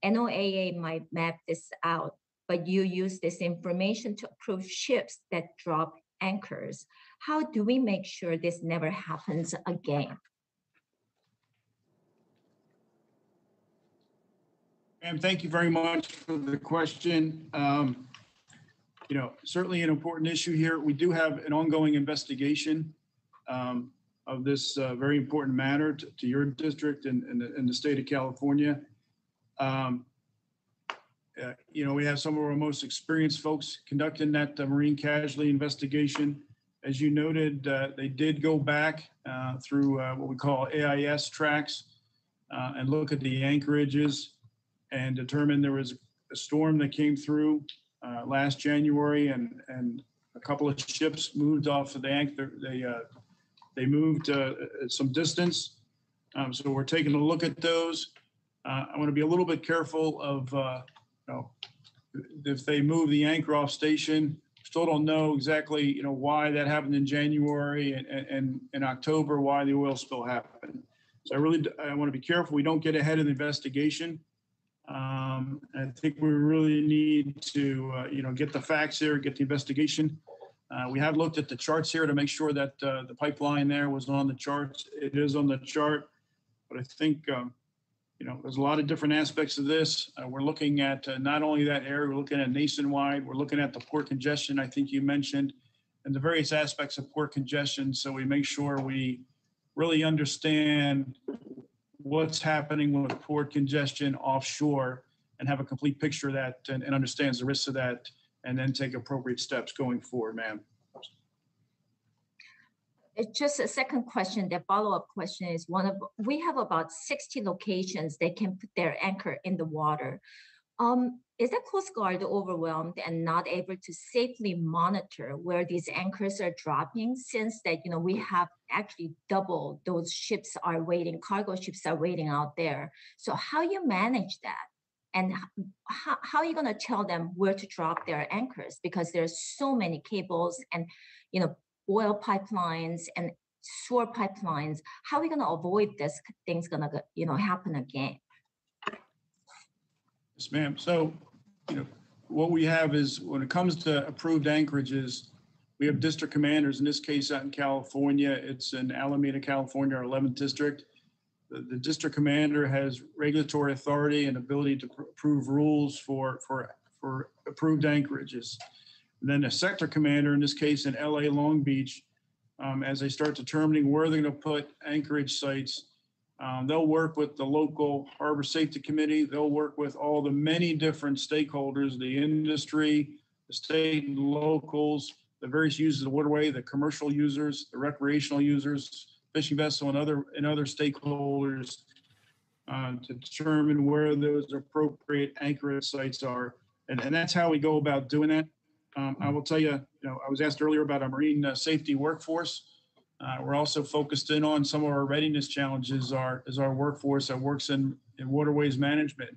NOAA might map this out, but you use this information to approve ships that drop anchors. How do we make sure this never happens again? Ma'am, thank you very much for the question. Certainly an important issue here. We do have an ongoing investigation of this very important matter to your district and the state of California. We have some of our most experienced folks conducting that marine casualty investigation. As you noted, they did go back through what we call AIS tracks and look at the anchorages and determine there was a storm that came through last January, and a couple of ships moved off of the anchor. They moved some distance. So we're taking a look at those. I want to be a little bit careful of, if they move the anchor off station. Still don't know exactly, why that happened in January and in October, why the oil spill happened. So I want to be careful we don't get ahead of the investigation. I think we really need to, get the facts here, get the investigation. We have looked at the charts here to make sure that the pipeline there was on the charts. It is on the chart, but I think, there's a lot of different aspects of this. We're looking at not only that area, we're looking at nationwide. We're looking at the port congestion, I think you mentioned, and the various aspects of port congestion. So we make sure we really understand what's happening with port congestion offshore and have a complete picture of that and understands the risks of that, and then take appropriate steps going forward, ma'am. It's just a second question. The follow-up question is we have about 60 locations that can put their anchor in the water. Is the Coast Guard overwhelmed and not able to safely monitor where these anchors are dropping, since that, we have actually double those ships are waiting, cargo ships are waiting out there. So how you manage that? And how are you going to tell them where to drop their anchors? Because there's so many cables and, oil pipelines and sewer pipelines. How are we going to avoid this thing's going to, happen again? Yes, ma'am. So, what we have is, when it comes to approved anchorages, we have district commanders. In this case, out in California, it's in Alameda, California, our 11th district. The district commander has regulatory authority and ability to approve rules for approved anchorages. And then a sector commander, in this case in LA Long Beach, as they start determining where they're going to put anchorage sites, they'll work with the local harbor safety committee. They'll work with all the many different stakeholders, the industry, the state and locals, the various users of the waterway, the commercial users, the recreational users, fishing vessel and other stakeholders, to determine where those appropriate anchorage sites are. And that's how we go about doing that. I will tell you, I was asked earlier about our marine safety workforce. We're also focused in on some of our readiness challenges is our workforce that works in waterways management,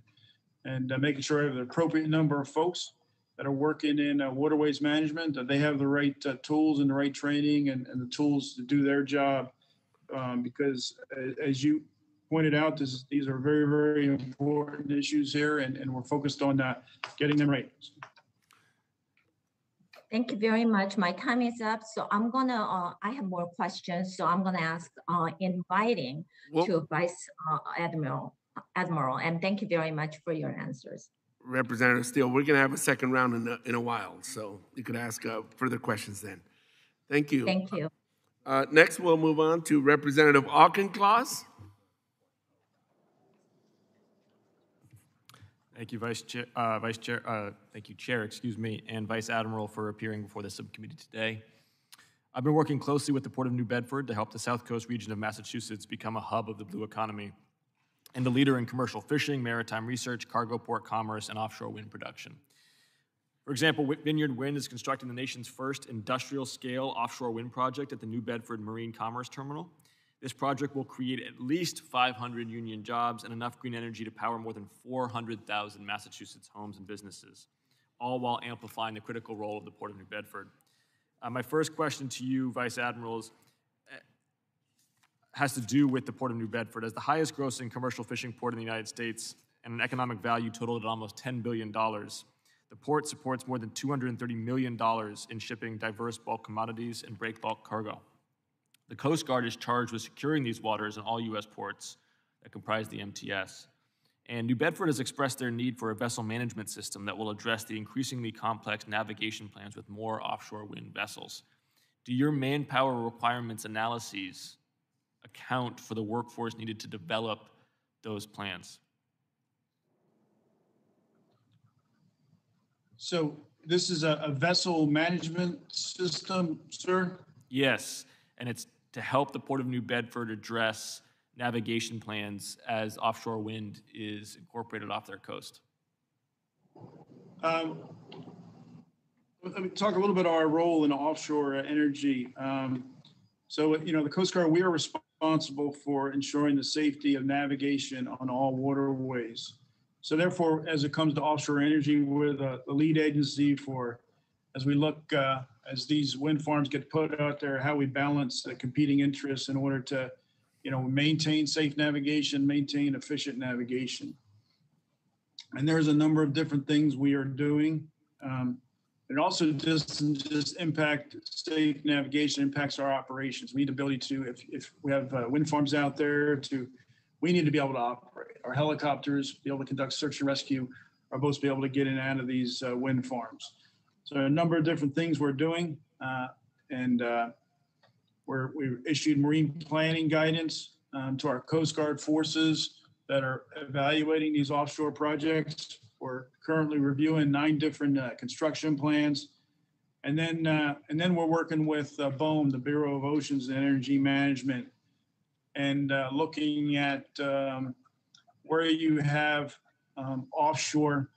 and making sure we have the appropriate number of folks that are working in waterways management, that they have the right tools and the right training and the tools to do their job. Because as you pointed out, these are very, very important issues here, and we're focused on getting them right. Thank you very much. My time is up, so I'm gonna, I have more questions, so I'm gonna ask inviting to Vice Admiral, and thank you very much for your answers. Representative Steele, we're gonna have a second round in a while, so you could ask further questions then. Thank you. Thank you. Next, we'll move on to Representative Auchincloss. Thank you, thank you, Chair, and Vice Admiral for appearing before the subcommittee today. I've been working closely with the Port of New Bedford to help the South Coast region of Massachusetts become a hub of the blue economy and a leader in commercial fishing, maritime research, cargo port commerce, and offshore wind production. For example, Vineyard Wind is constructing the nation's first industrial-scale offshore wind project at the New Bedford Marine Commerce Terminal. This project will create at least 500 union jobs and enough green energy to power more than 400,000 Massachusetts homes and businesses, all while amplifying the critical role of the Port of New Bedford. My first question to you, Vice Admiral, has to do with the Port of New Bedford. As the highest grossing commercial fishing port in the United States and an economic value totaled at almost $10 billion, the port supports more than $230 million in shipping diverse bulk commodities and break bulk cargo. The Coast Guard is charged with securing these waters in all U.S. ports that comprise the MTS. And New Bedford has expressed their need for a vessel management system that will address the increasingly complex navigation plans with more offshore wind vessels. Do your manpower requirements analyses account for the workforce needed to develop those plans? So this is a vessel management system, sir? Yes, and it's to help the Port of New Bedford address navigation plans as offshore wind is incorporated off their coast. Let me talk a little bit about our role in offshore energy. The Coast Guard, we are responsible for ensuring the safety of navigation on all waterways. So therefore, as it comes to offshore energy, we're the lead agency for, as we look, as these wind farms get put out there, how we balance the competing interests in order to, maintain safe navigation, maintain efficient navigation. And there's a number of different things we are doing. It also doesn't just impact safe navigation, impacts our operations. We need the ability to, if we have wind farms out there, we need to be able to operate. Our helicopters, be able to conduct search and rescue, our boats be able to get in and out of these wind farms. So a number of different things we're doing, we've issued marine planning guidance to our Coast Guard forces that are evaluating these offshore projects. We're currently reviewing 9 different construction plans. And then we're working with BOEM, the Bureau of Oceans and Energy Management, and looking at where you have offshore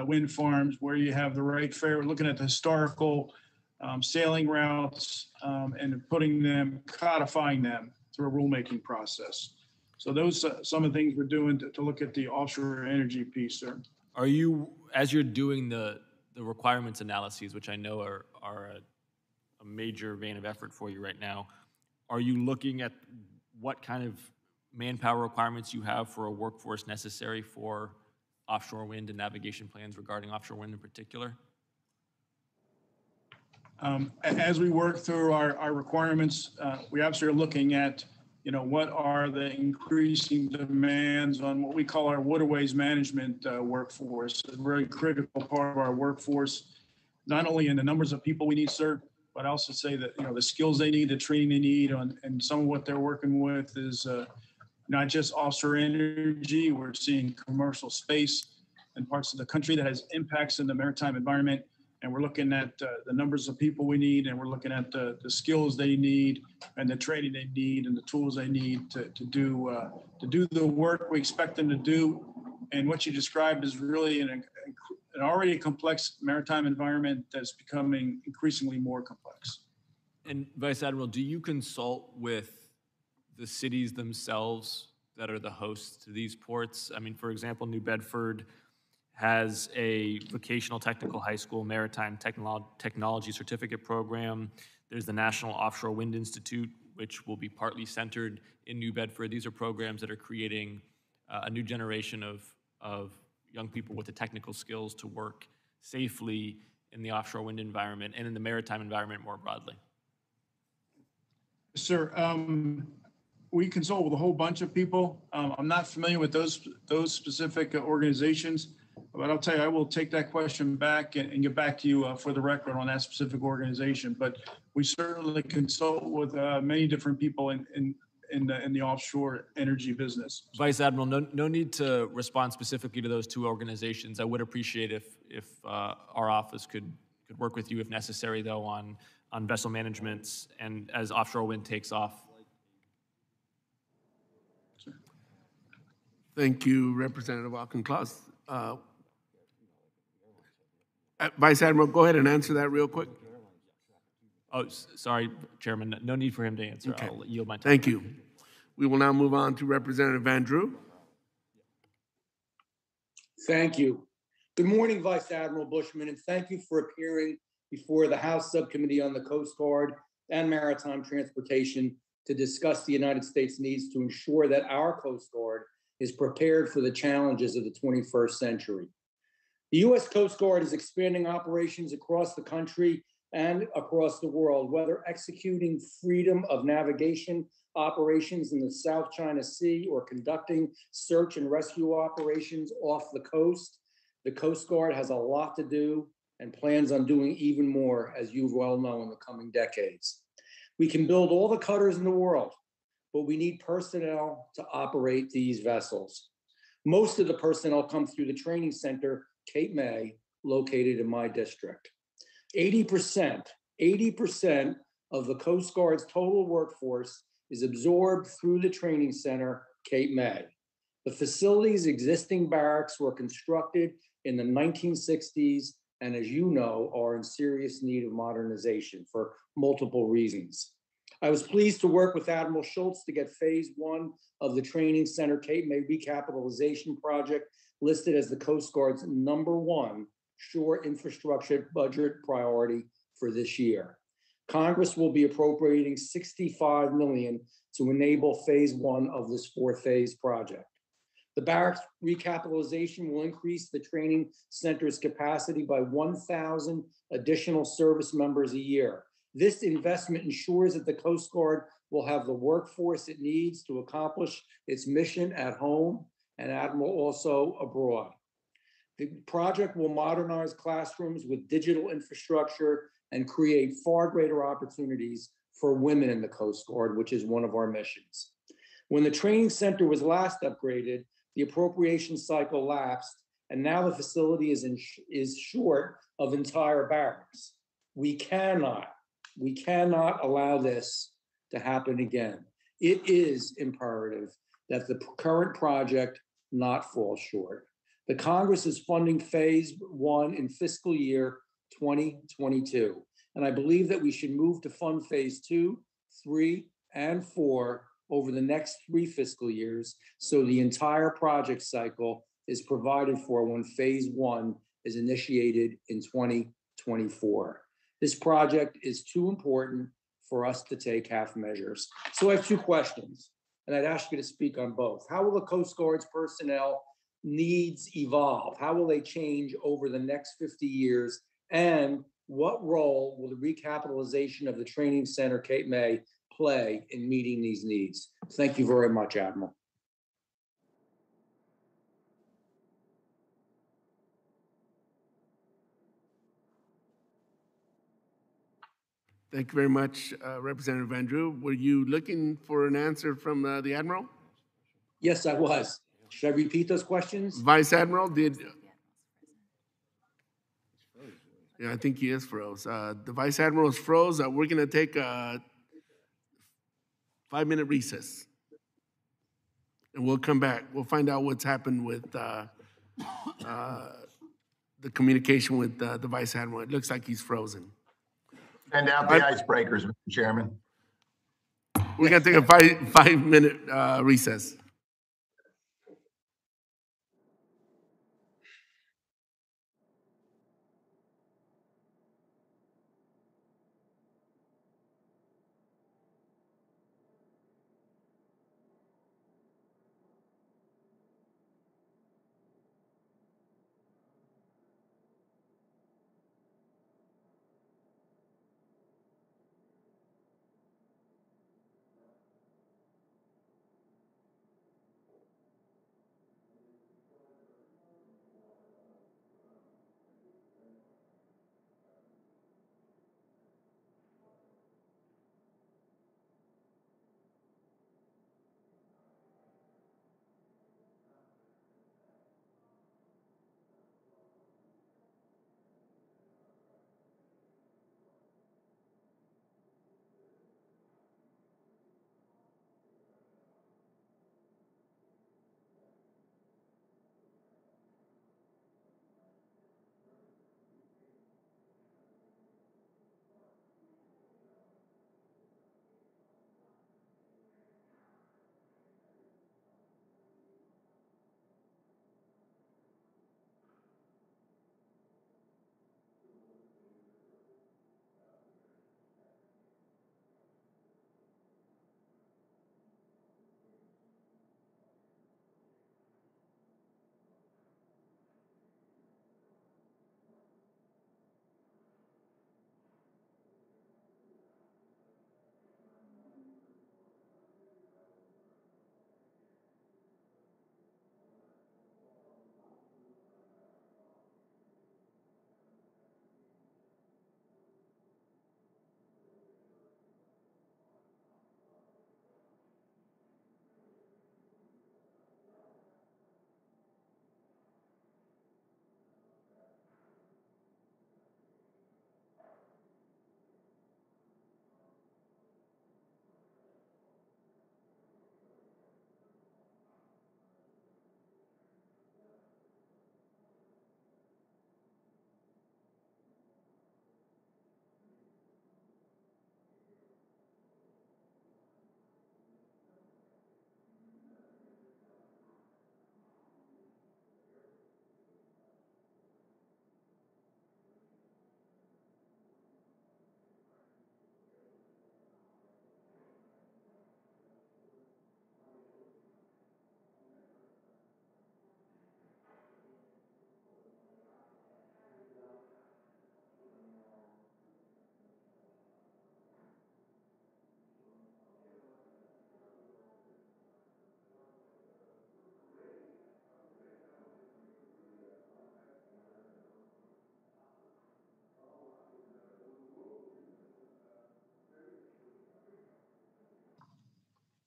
wind farms, where you have the right fair, looking at the historical sailing routes and codifying them through a rulemaking process. So those some of the things we're doing to look at the offshore energy piece, sir. Are you, as you're doing the requirements analyses, which I know are a major vein of effort for you right now, are you looking at what kind of manpower requirements you have for a workforce necessary for offshore wind and navigation plans regarding offshore wind in particular? As we work through our requirements, we obviously are looking at, what are the increasing demands on what we call our waterways management workforce. It's a very critical part of our workforce, not only in the numbers of people we need, sir, but I also say that, the skills they need, the training they need, and some of what they're working with is not just offshore energy. We're seeing commercial space in parts of the country that has impacts in the maritime environment. And we're looking at the numbers of people we need, and we're looking at the skills they need and the training they need and the tools they need to do the work we expect them to do. And what you described is really an already complex maritime environment that's becoming increasingly more complex. And Vice Admiral, do you consult with the cities themselves that are the hosts to these ports? I mean, for example, New Bedford has a vocational technical high school maritime technology certificate program. There's the National Offshore Wind Institute, which will be partly centered in New Bedford. These are programs that are creating a new generation of young people with the technical skills to work safely in the offshore wind environment and in the maritime environment more broadly. Sir, we consult with a whole bunch of people. I'm not familiar with those specific organizations, but I'll tell you, I will take that question back and get back to you for the record on that specific organization. But we certainly consult with many different people in the offshore energy business. Vice Admiral, no need to respond specifically to those 2 organizations. I would appreciate if our office could work with you if necessary, though, on vessel management and as offshore wind takes off. Thank you, Representative Auchincloss. Vice Admiral, go ahead and answer that real quick. Oh, sorry, Chairman. No need for him to answer. Okay. I'll yield my time. Thank you. We will now move on to Representative Van Drew. Thank you. Good morning, Vice Admiral Bushman, and thank you for appearing before the House Subcommittee on the Coast Guard and Maritime Transportation to discuss the United States needs to ensure that our Coast Guard is prepared for the challenges of the 21st century. The U.S. Coast Guard is expanding operations across the country and across the world, whether executing freedom of navigation operations in the South China Sea or conducting search and rescue operations off the coast. The Coast Guard has a lot to do and plans on doing even more, as you well know, in the coming decades. We can build all the cutters in the world, but we need personnel to operate these vessels. Most of the personnel come through the training center, Cape May, located in my district. 80% of the Coast Guard's total workforce is absorbed through the training center, Cape May. The facility's existing barracks were constructed in the 1960s and, as you know, are in serious need of modernization for multiple reasons. I was pleased to work with Admiral Schultz to get phase 1 of the training center Cape May recapitalization project listed as the Coast Guard's #1 shore infrastructure budget priority for this year. Congress will be appropriating $65 million to enable phase 1 of this 4-phase project. The barracks recapitalization will increase the training center's capacity by 1,000 additional service members a year. This investment ensures that the Coast Guard will have the workforce it needs to accomplish its mission at home and Admiral also abroad. The project will modernize classrooms with digital infrastructure and create far greater opportunities for women in the Coast Guard, which is one of our missions. When the training center was last upgraded, the appropriation cycle lapsed and now the facility is short of entire barracks. We cannot allow this to happen again. It is imperative that the current project not fall short. The Congress is funding phase 1 in fiscal year 2022. And I believe that we should move to fund phase 2, 3, and 4 over the next 3 fiscal years, so the entire project cycle is provided for when phase 1 is initiated in 2024. This project is too important for us to take half measures. So I have 2 questions, and I'd ask you to speak on both. How will the Coast Guard's personnel needs evolve? How will they change over the next 50 years? And what role will the recapitalization of the training center, Cape May, play in meeting these needs? Thank you very much, Admiral. Thank you very much, Representative Andrew. Were you looking for an answer from the Admiral? Yes, I was. Should I repeat those questions? Vice Admiral, yeah, I think he is froze. The Vice Admiral is froze. We're going to take a 5-minute recess. And we'll come back. We'll find out what's happened with the communication with the Vice Admiral. It looks like he's frozen. Send out the icebreakers, Mr. Chairman. We're going to take a 5-minute recess.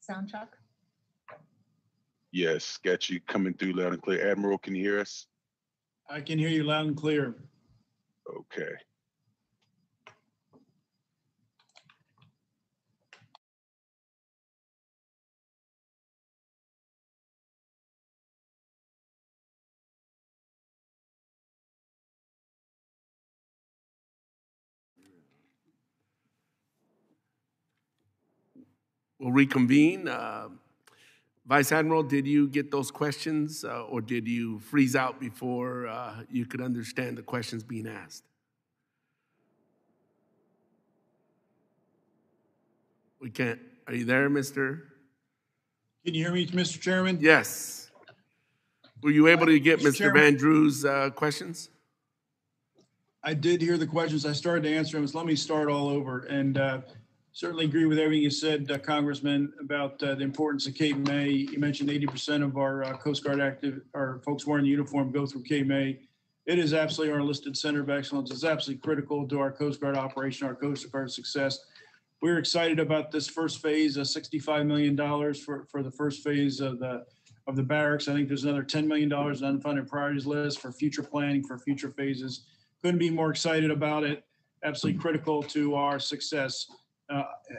Sound check? Yes, got you coming through loud and clear. Admiral, can you hear us? I can hear you loud and clear. Okay. We'll reconvene. Vice Admiral, did you get those questions or did you freeze out before you could understand the questions being asked? We can't. Are you there, Mr.? Can you hear me, Mr. Chairman? Yes. Were you able to get Mr. Chairman. Van Drew's questions? I did hear the questions. I started to answer them. So let me start all over. And certainly agree with everything you said, Congressman, about the importance of Cape May. You mentioned 80% of our Coast Guard our folks wearing the uniform go through Cape May. It is absolutely our enlisted center of excellence. It's absolutely critical to our Coast Guard operation, our Coast Guard success. We're excited about this first phase, $65 million for the first phase of the barracks. I think there's another $10 million in unfunded priorities list for future planning for future phases. Couldn't be more excited about it. Absolutely critical to our success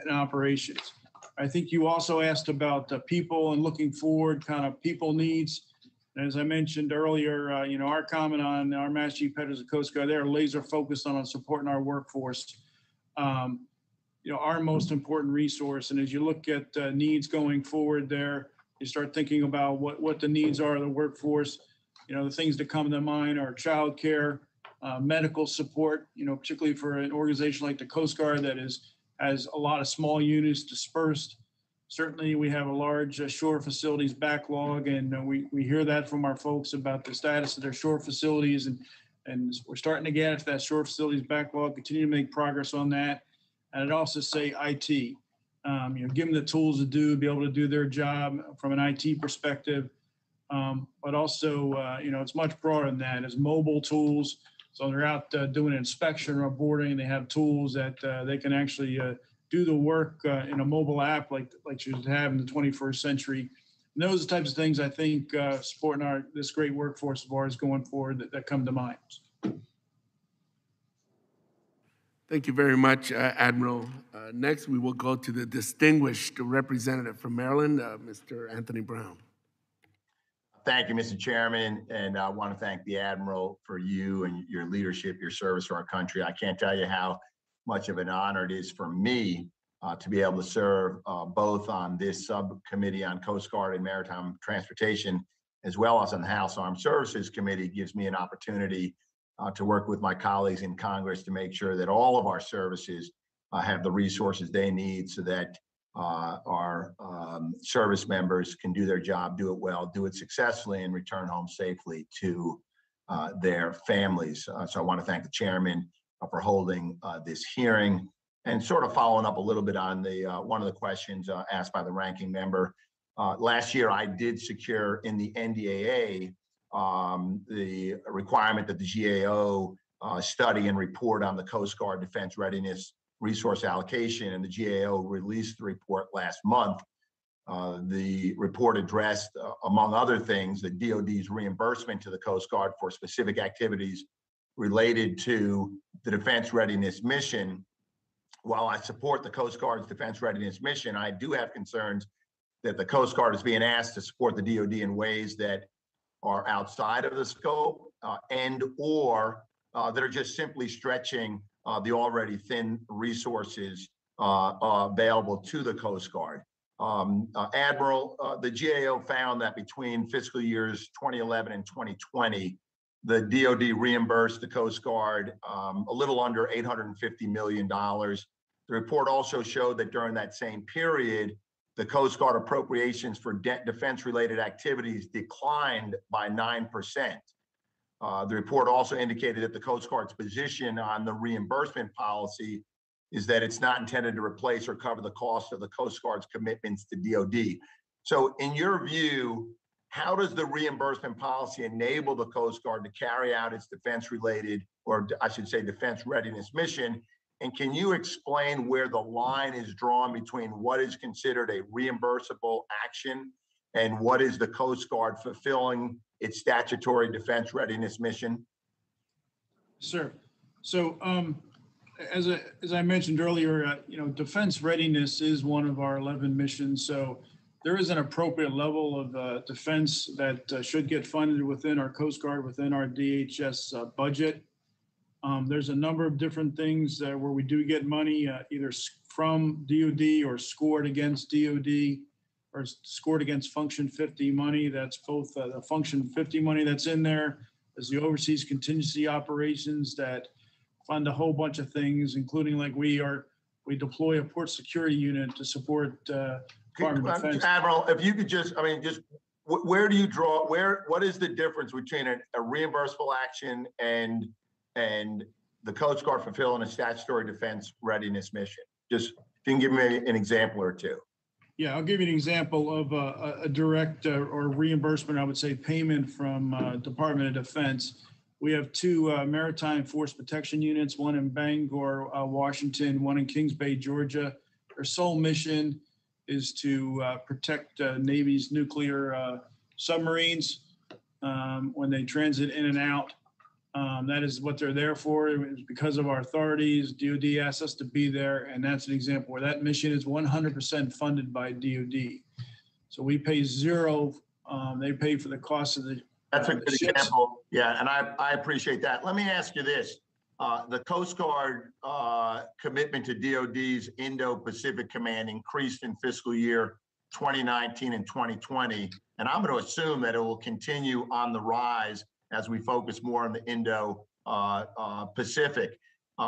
in operations. I think you also asked about people and looking forward, kind of people needs. And as I mentioned earlier, our Commandant, our Master Chief Peters of Coast Guard, they're laser focused on supporting our workforce. Our most important resource. And as you look at needs going forward there, you start thinking about what the needs are of the workforce. The things that come to mind are childcare, medical support, particularly for an organization like the Coast Guard that has a lot of small units dispersed. Certainly we have a large shore facilities backlog, and we hear that from our folks about the status of their shore facilities, and we're starting to get into that shore facilities backlog, continue to make progress on that. And I'd also say IT, give them the tools to be able to do their job from an IT perspective. But also, it's much broader than that. It's mobile tools. So they're out doing inspection or boarding. They have tools that they can actually do the work in a mobile app like you should have in the 21st century. And those are the types of things I think supporting this great workforce of ours going forward that come to mind. Thank you very much, Admiral. Next, we will go to the distinguished representative from Maryland, Mr. Anthony Brown. Thank you, Mr. Chairman, and I want to thank the Admiral for you and your leadership, your service to our country. I can't tell you how much of an honor it is for me to be able to serve both on this subcommittee on Coast Guard and Maritime Transportation, as well as on the House Armed Services Committee. It gives me an opportunity to work with my colleagues in Congress to make sure that all of our services have the resources they need so that our service members can do their job, do it well, do it successfully, and return home safely to their families. So I want to thank the chairman for holding this hearing and sort of following up a little bit on one of the questions asked by the ranking member. Last year, I did secure in the NDAA the requirement that the GAO study and report on the Coast Guard Defense Readiness Resource Allocation, and the GAO released the report last month. The report addressed, among other things, the DoD's reimbursement to the Coast Guard for specific activities related to the Defense Readiness Mission. While I support the Coast Guard's Defense Readiness Mission, I do have concerns that the Coast Guard is being asked to support the DoD in ways that are outside of the scope and or that are just simply stretching the already thin resources available to the Coast Guard. Admiral, the GAO found that between fiscal years 2011 and 2020, the DoD reimbursed the Coast Guard a little under $850 million. The report also showed that during that same period, the Coast Guard appropriations for defense-related activities declined by 9%. The report also indicated that the Coast Guard's position on the reimbursement policy is that it's not intended to replace or cover the cost of the Coast Guard's commitments to DoD. So in your view, how does the reimbursement policy enable the Coast Guard to carry out its defense-related, or I should say defense readiness mission? And can you explain where the line is drawn between what is considered a reimbursable action and what is the Coast Guard fulfilling its statutory defense readiness mission? Sir. So as I mentioned earlier, defense readiness is one of our 11 missions. So there is an appropriate level of defense that should get funded within our Coast Guard, within our DHS budget. There's a number of different things where we do get money either from DOD or scored against DOD or scored against Function 50 money. That's both the Function 50 money that's in there as the overseas contingency operations that fund a whole bunch of things, including like we deploy a port security unit to support Department of Defense. Admiral, if you could where do you draw, what is the difference between a reimbursable action and the Coast Guard fulfilling a statutory defense readiness mission? Just, if you can give me an example or two. Yeah, I'll give you an example of a direct or reimbursement, I would say, payment from Department of Defense. We have two Maritime Force Protection Units, one in Bangor, Washington, one in Kings Bay, Georgia. Their sole mission is to protect Navy's nuclear submarines when they transit in and out. That is what they're there for. It was because of our authorities. DOD asked us to be there, and that's an example where that mission is 100% funded by DOD. So we pay zero. They pay for the cost of the That's a good example. Yeah, and I appreciate that. Let me ask you this. The Coast Guard commitment to DOD's Indo-Pacific Command increased in fiscal year 2019 and 2020, and I'm going to assume that it will continue on the rise as we focus more on the Indo-Pacific.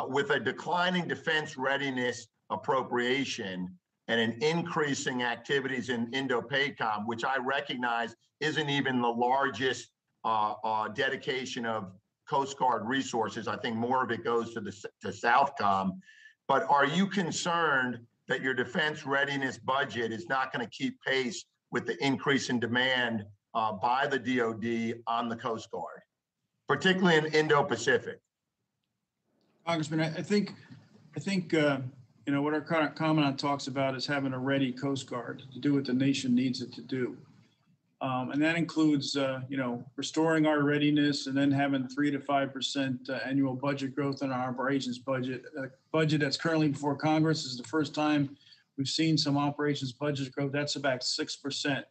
With a declining defense readiness appropriation and an increasing activities in Indo-PACOM, which I recognize isn't even the largest dedication of Coast Guard resources. I think more of it goes to Southcom. But are you concerned that your defense readiness budget is not going to keep pace with the increase in demand by the DOD on the Coast Guard, particularly in Indo-Pacific? Congressman, I think what our current commandant talks about is having a ready Coast Guard to do what the nation needs it to do. And that includes, restoring our readiness and then having 3 to 5% annual budget growth in our operations budget. A budget that's currently before Congress is the first time we've seen some operations budget growth. That's about 6%.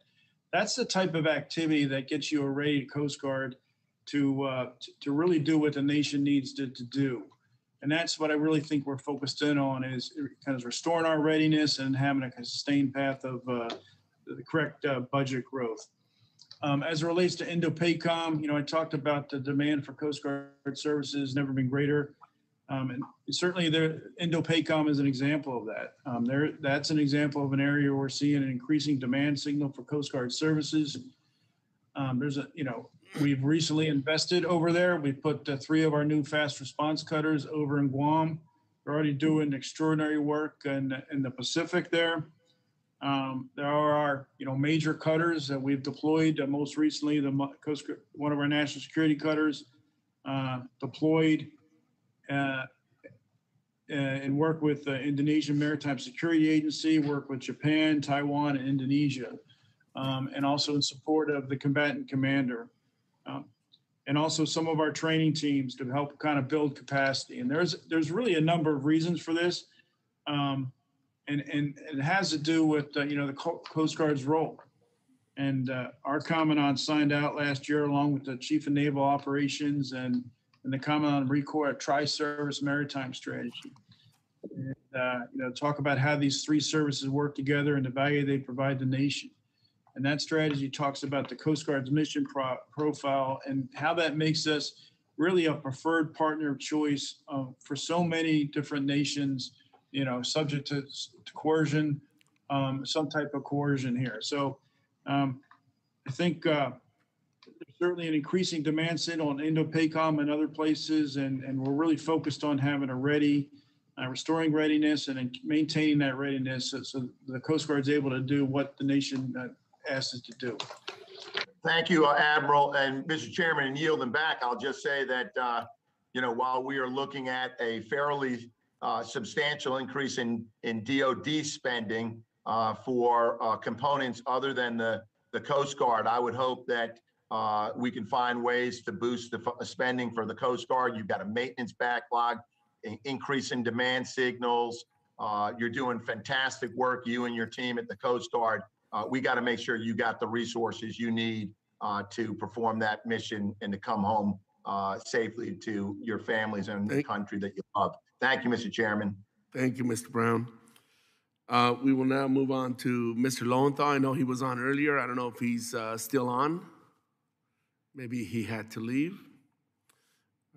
That's the type of activity that gets you a ready Coast Guard to really do what the nation needs to do. And that's what I really think we're focused in on, is kind of restoring our readiness and having a sustained path of the correct budget growth. As it relates to Indo-PACOM, I talked about the demand for Coast Guard services never been greater. And certainly Indo-PACOM is an example of that. That's an example of an area where we're seeing an increasing demand signal for Coast Guard services. We've recently invested over there. We put 3 of our new fast response cutters over in Guam. We're already doing extraordinary work in the Pacific there. There are our, major cutters that we've deployed. Most recently, one of our national security cutters deployed and work with the Indonesian Maritime Security Agency, work with Japan, Taiwan, and Indonesia, and also in support of the combatant commander. And also some of our training teams to help kind of build capacity. And there's really a number of reasons for this. And it has to do with, the Coast Guard's role. And our commandant signed out last year, along with the Chief of Naval Operations and the Commandant of Marine Corps, a tri-service maritime strategy. And, talk about how these 3 services work together and the value they provide the nation. And that strategy talks about the Coast Guard's mission profile and how that makes us really a preferred partner of choice for so many different nations, subject to coercion, some type of coercion here. So I think there's certainly an increasing demand signal on Indo-PACOM and other places, and we're really focused on having a ready, restoring readiness and maintaining that readiness so the Coast Guard is able to do what the nation asked us to do. Thank you, Admiral. And Mr. Chairman, in yielding back, I'll just say that, while we are looking at a fairly substantial increase in DOD spending for components other than the Coast Guard, I would hope that we can find ways to boost the spending for the Coast Guard. You've got a maintenance backlog, increase in demand signals. You're doing fantastic work, you and your team at the Coast Guard. We got to make sure you got the resources you need to perform that mission and to come home safely to your families and the country that you love. Thank you, Mr. Chairman. Thank you, Mr. Brown. We will now move on to Mr. Lowenthal. I know he was on earlier. I don't know if he's still on. Maybe he had to leave.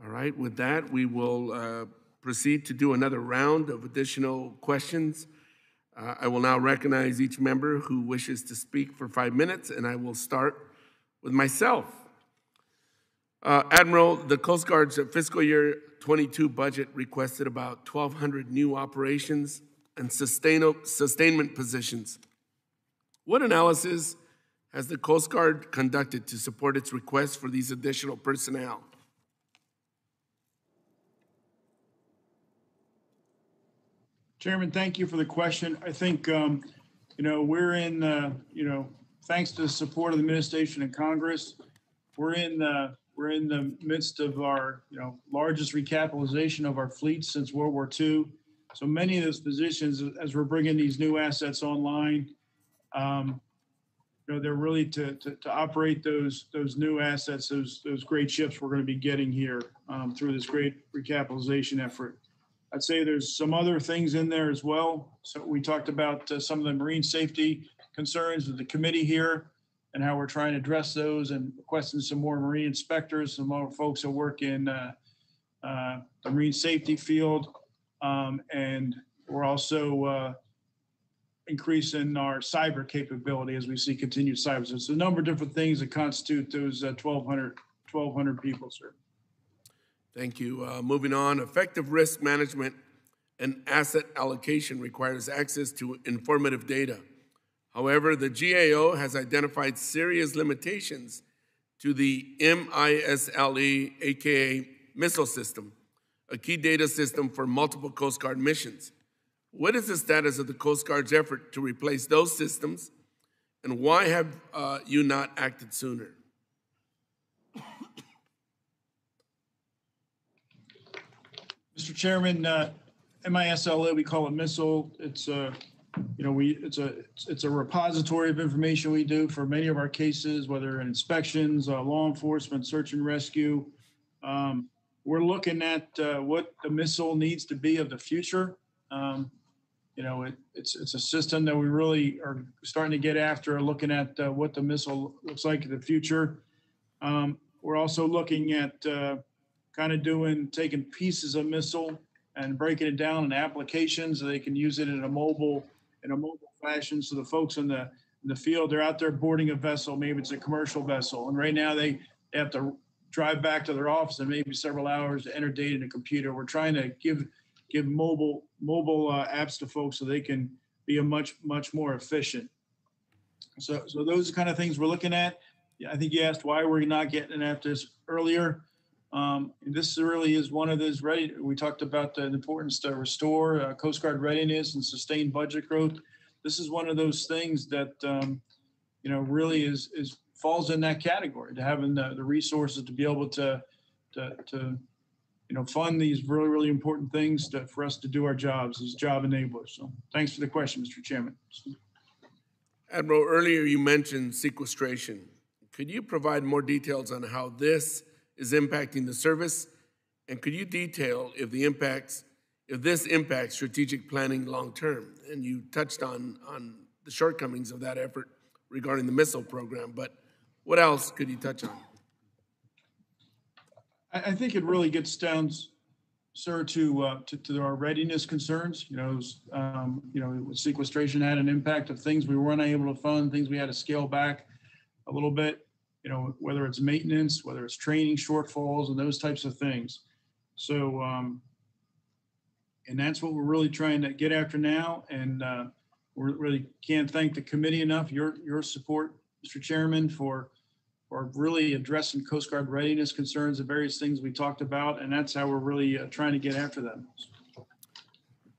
All right, with that, we will proceed to do another round of additional questions. I will now recognize each member who wishes to speak for 5 minutes, and I will start with myself. Admiral, the Coast Guard's fiscal year 22 budget requested about 1,200 new operations and sustainment positions. What analysis has the Coast Guard conducted to support its request for these additional personnel? Chairman, thank you for the question. I think, we're in, thanks to the support of the administration and Congress, we're in the midst of our, largest recapitalization of our fleet since World War II. So many of those positions, as we're bringing these new assets online, they're really to operate those new assets, those great ships we're going to be getting here through this great recapitalization effort. I'd say there's some other things in there as well. So we talked about some of the marine safety concerns of the committee here and how we're trying to address those and requesting some more marine inspectors, some more folks that work in the marine safety field. And we're also increasing our cyber capability as we see continued cyber. So it's a number of different things that constitute those 1,200 people, sir. Thank you. Moving on, effective risk management and asset allocation requires access to informative data. However, the GAO has identified serious limitations to the MISLE, aka missile system, a key data system for multiple Coast Guard missions. What is the status of the Coast Guard's effort to replace those systems, and why have you not acted sooner? Mr. Chairman, MISLE, we call it missile. It's it's a repository of information we do for many of our cases, whether in inspections, law enforcement, search and rescue. We're looking at what the missile needs to be of the future. It's a system that we really are starting to get after, looking at what the missile looks like in the future. We're also looking at taking pieces of missile and breaking it down in applications so they can use it in a mobile fashion. So the folks in the field, they're out there boarding a vessel, maybe it's a commercial vessel, and right now they have to drive back to their office and maybe several hours to enter data in a computer. We're trying to give mobile apps to folks so they can be a much more efficient. So those are the kind of things we're looking at. I think you asked why we're not getting after this earlier. This really is one of those we talked about the importance to restore Coast Guard readiness and sustain budget growth. This is one of those things that, really falls in that category, to having the resources to be able to fund these really, really important things for us to do our jobs as job enablers. So thanks for the question, Mr. Chairman. Admiral, earlier you mentioned sequestration. Could you provide more details on how this is impacting the service? And could you detail if this impacts strategic planning long-term? And you touched on the shortcomings of that effort regarding the missile program, but what else could you touch on? I think it really gets down, sir, to our readiness concerns. Sequestration had an impact of things we weren't able to fund, things we had to scale back a little bit. Whether it's maintenance, whether it's training shortfalls, and those types of things. So, and that's what we're really trying to get after now. And we really can't thank the committee enough. Your support, Mr. Chairman, for really addressing Coast Guard readiness concerns, the various things we talked about, and that's how we're really trying to get after them.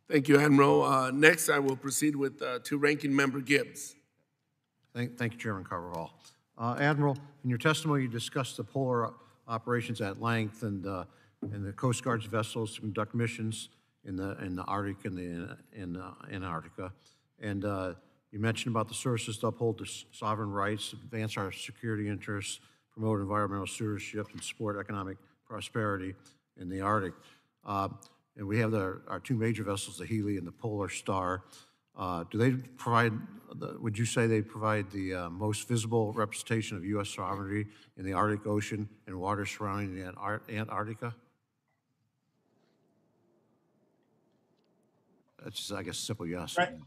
Thank you, Admiral. Next, I will proceed with to Ranking Member Gibbs. Thank you, Chairman Carvajal. Admiral, in your testimony, you discussed the polar operations at length and the Coast Guard's vessels to conduct missions in the Arctic and in Antarctica. And you mentioned about the services to uphold the sovereign rights, advance our security interests, promote environmental stewardship, and support economic prosperity in the Arctic. And we have our two major vessels, the Healy and the Polar Star. Do they provide, would you say they provide the most visible representation of U.S. sovereignty in the Arctic Ocean and waters surrounding the Antarctica? That's just, I guess, a simple yes. Right.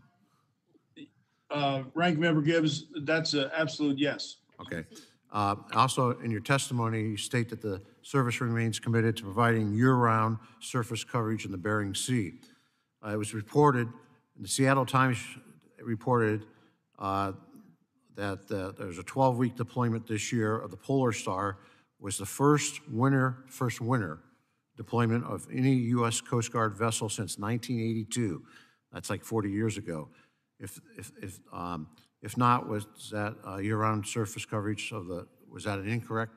Ranking Member Gibbs, that's an absolute yes. Okay. Also, in your testimony, you state that the service remains committed to providing year-round surface coverage in the Bering Sea. It was reported, the Seattle Times reported that there's a 12-week deployment this year of the Polar Star, was the first winter deployment of any U.S. Coast Guard vessel since 1982. That's like 40 years ago. If not, was that year-round surface coverage was that an incorrect?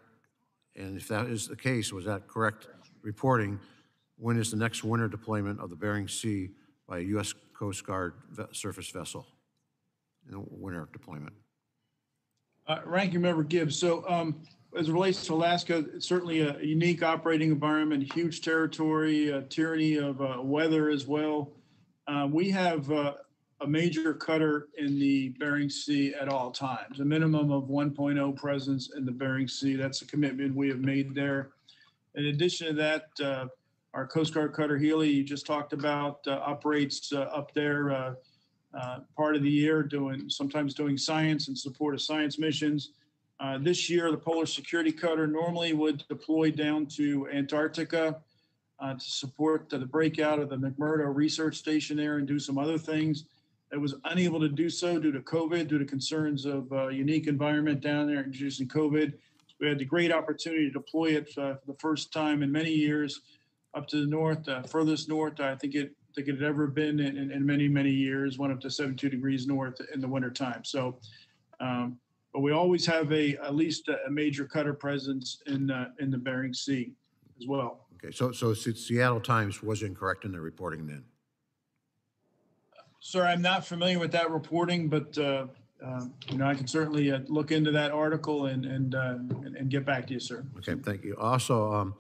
And if that is the case, was that correct reporting? When is the next winter deployment of the Bering Sea by a U.S. Coast Guard surface vessel in a winter deployment? Ranking Member Gibbs, so as it relates to Alaska, it's certainly a unique operating environment, huge territory, tyranny of weather as well. We have a major cutter in the Bering Sea at all times, a minimum of 1.0 presence in the Bering Sea. That's a commitment we have made there. In addition to that, our Coast Guard cutter Healy, you just talked about, operates up there part of the year, sometimes doing science and support of science missions. This year, the Polar Security Cutter normally would deploy down to Antarctica to support the breakout of the McMurdo Research Station there and do some other things. It was unable to do so due to COVID, due to concerns of unique environment down there introducing COVID. So we had the great opportunity to deploy it for the first time in many years up to the north, furthest north. I think it had ever been in many, many years, went up to 72 degrees north in the wintertime. So, but we always have at least a major cutter presence in the Bering Sea as well. Okay, so Seattle Times was incorrect in their reporting then? Sir, I'm not familiar with that reporting, but I can certainly look into that article and get back to you, sir. Okay, thank you. Also,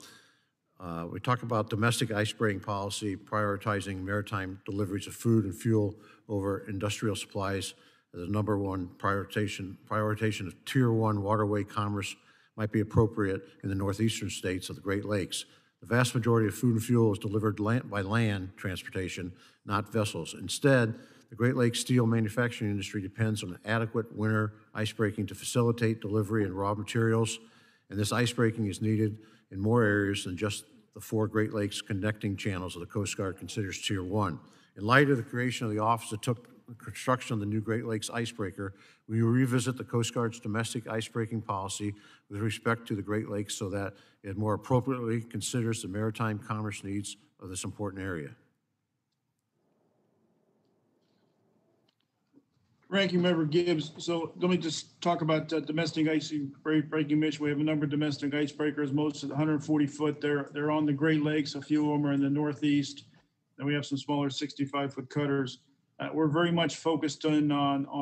we talk about domestic ice-breaking policy, prioritizing maritime deliveries of food and fuel over industrial supplies as a number one prioritization of Tier 1 waterway commerce might be appropriate in the northeastern states of the Great Lakes. The vast majority of food and fuel is delivered by land transportation, not vessels. Instead, the Great Lakes steel manufacturing industry depends on adequate winter icebreaking to facilitate delivery and raw materials, and this icebreaking is needed in more areas than just the 4 Great Lakes connecting channels of the Coast Guard considers Tier 1. In light of the creation of the office that took the construction of the new Great Lakes icebreaker, we will revisit the Coast Guard's domestic icebreaking policy with respect to the Great Lakes so that it more appropriately considers the maritime commerce needs of this important area. Ranking Member Gibbs, so let me just talk about domestic icebreaking mission. We have a number of domestic icebreakers, most of the 140 foot. They're on the Great Lakes. A few of them are in the Northeast. Then we have some smaller 65-foot cutters. We're very much focused on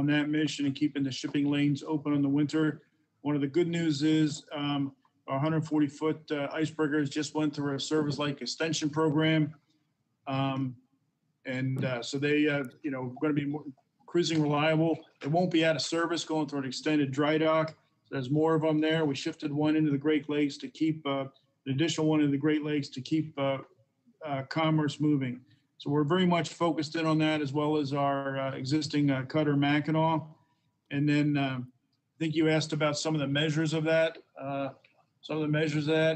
that mission and keeping the shipping lanes open in the winter. One of the good news is our 140-foot icebreakers just went through a service-like extension program. So they, going to be more cruising reliable. It won't be out of service going through an extended dry dock. So there's more of them there. We shifted one into the Great Lakes to keep an additional one in the Great Lakes to keep commerce moving. So we're very much focused in on that, as well as our existing cutter Mackinac. And then I think you asked about some of the measures of that.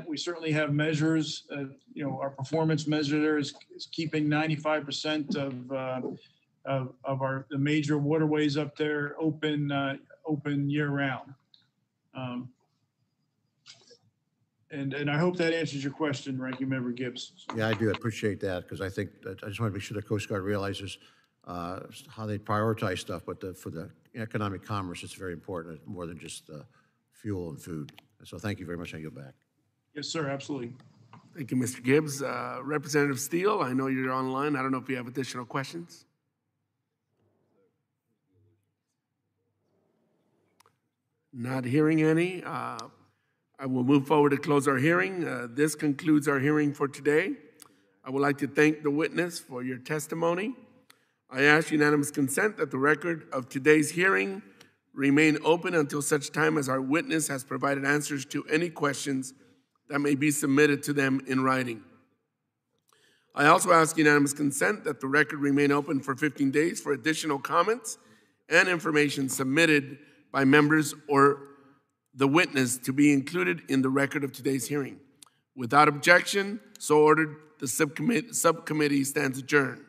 We certainly have measures. Our performance measure there is keeping 95% of the major waterways up there open year round. And I hope that answers your question, Ranking Member Gibbs. Yeah, I do. I appreciate that because I think that I just want to make sure the Coast Guard realizes how they prioritize stuff, but for the economic commerce, it's very important, more than just fuel and food. So thank you very much. I yield back. Yes, sir, absolutely. Thank you, Mr. Gibbs. Representative Steele, I know you're online. I don't know if you have additional questions. Not hearing any. I will move forward to close our hearing. This concludes our hearing for today. I would like to thank the witness for your testimony. I ask unanimous consent that the record of today's hearing remain open until such time as our witness has provided answers to any questions that may be submitted to them in writing. I also ask unanimous consent that the record remain open for 15 days for additional comments and information submitted by members or the witness to be included in the record of today's hearing. Without objection, so ordered, the subcommittee stands adjourned.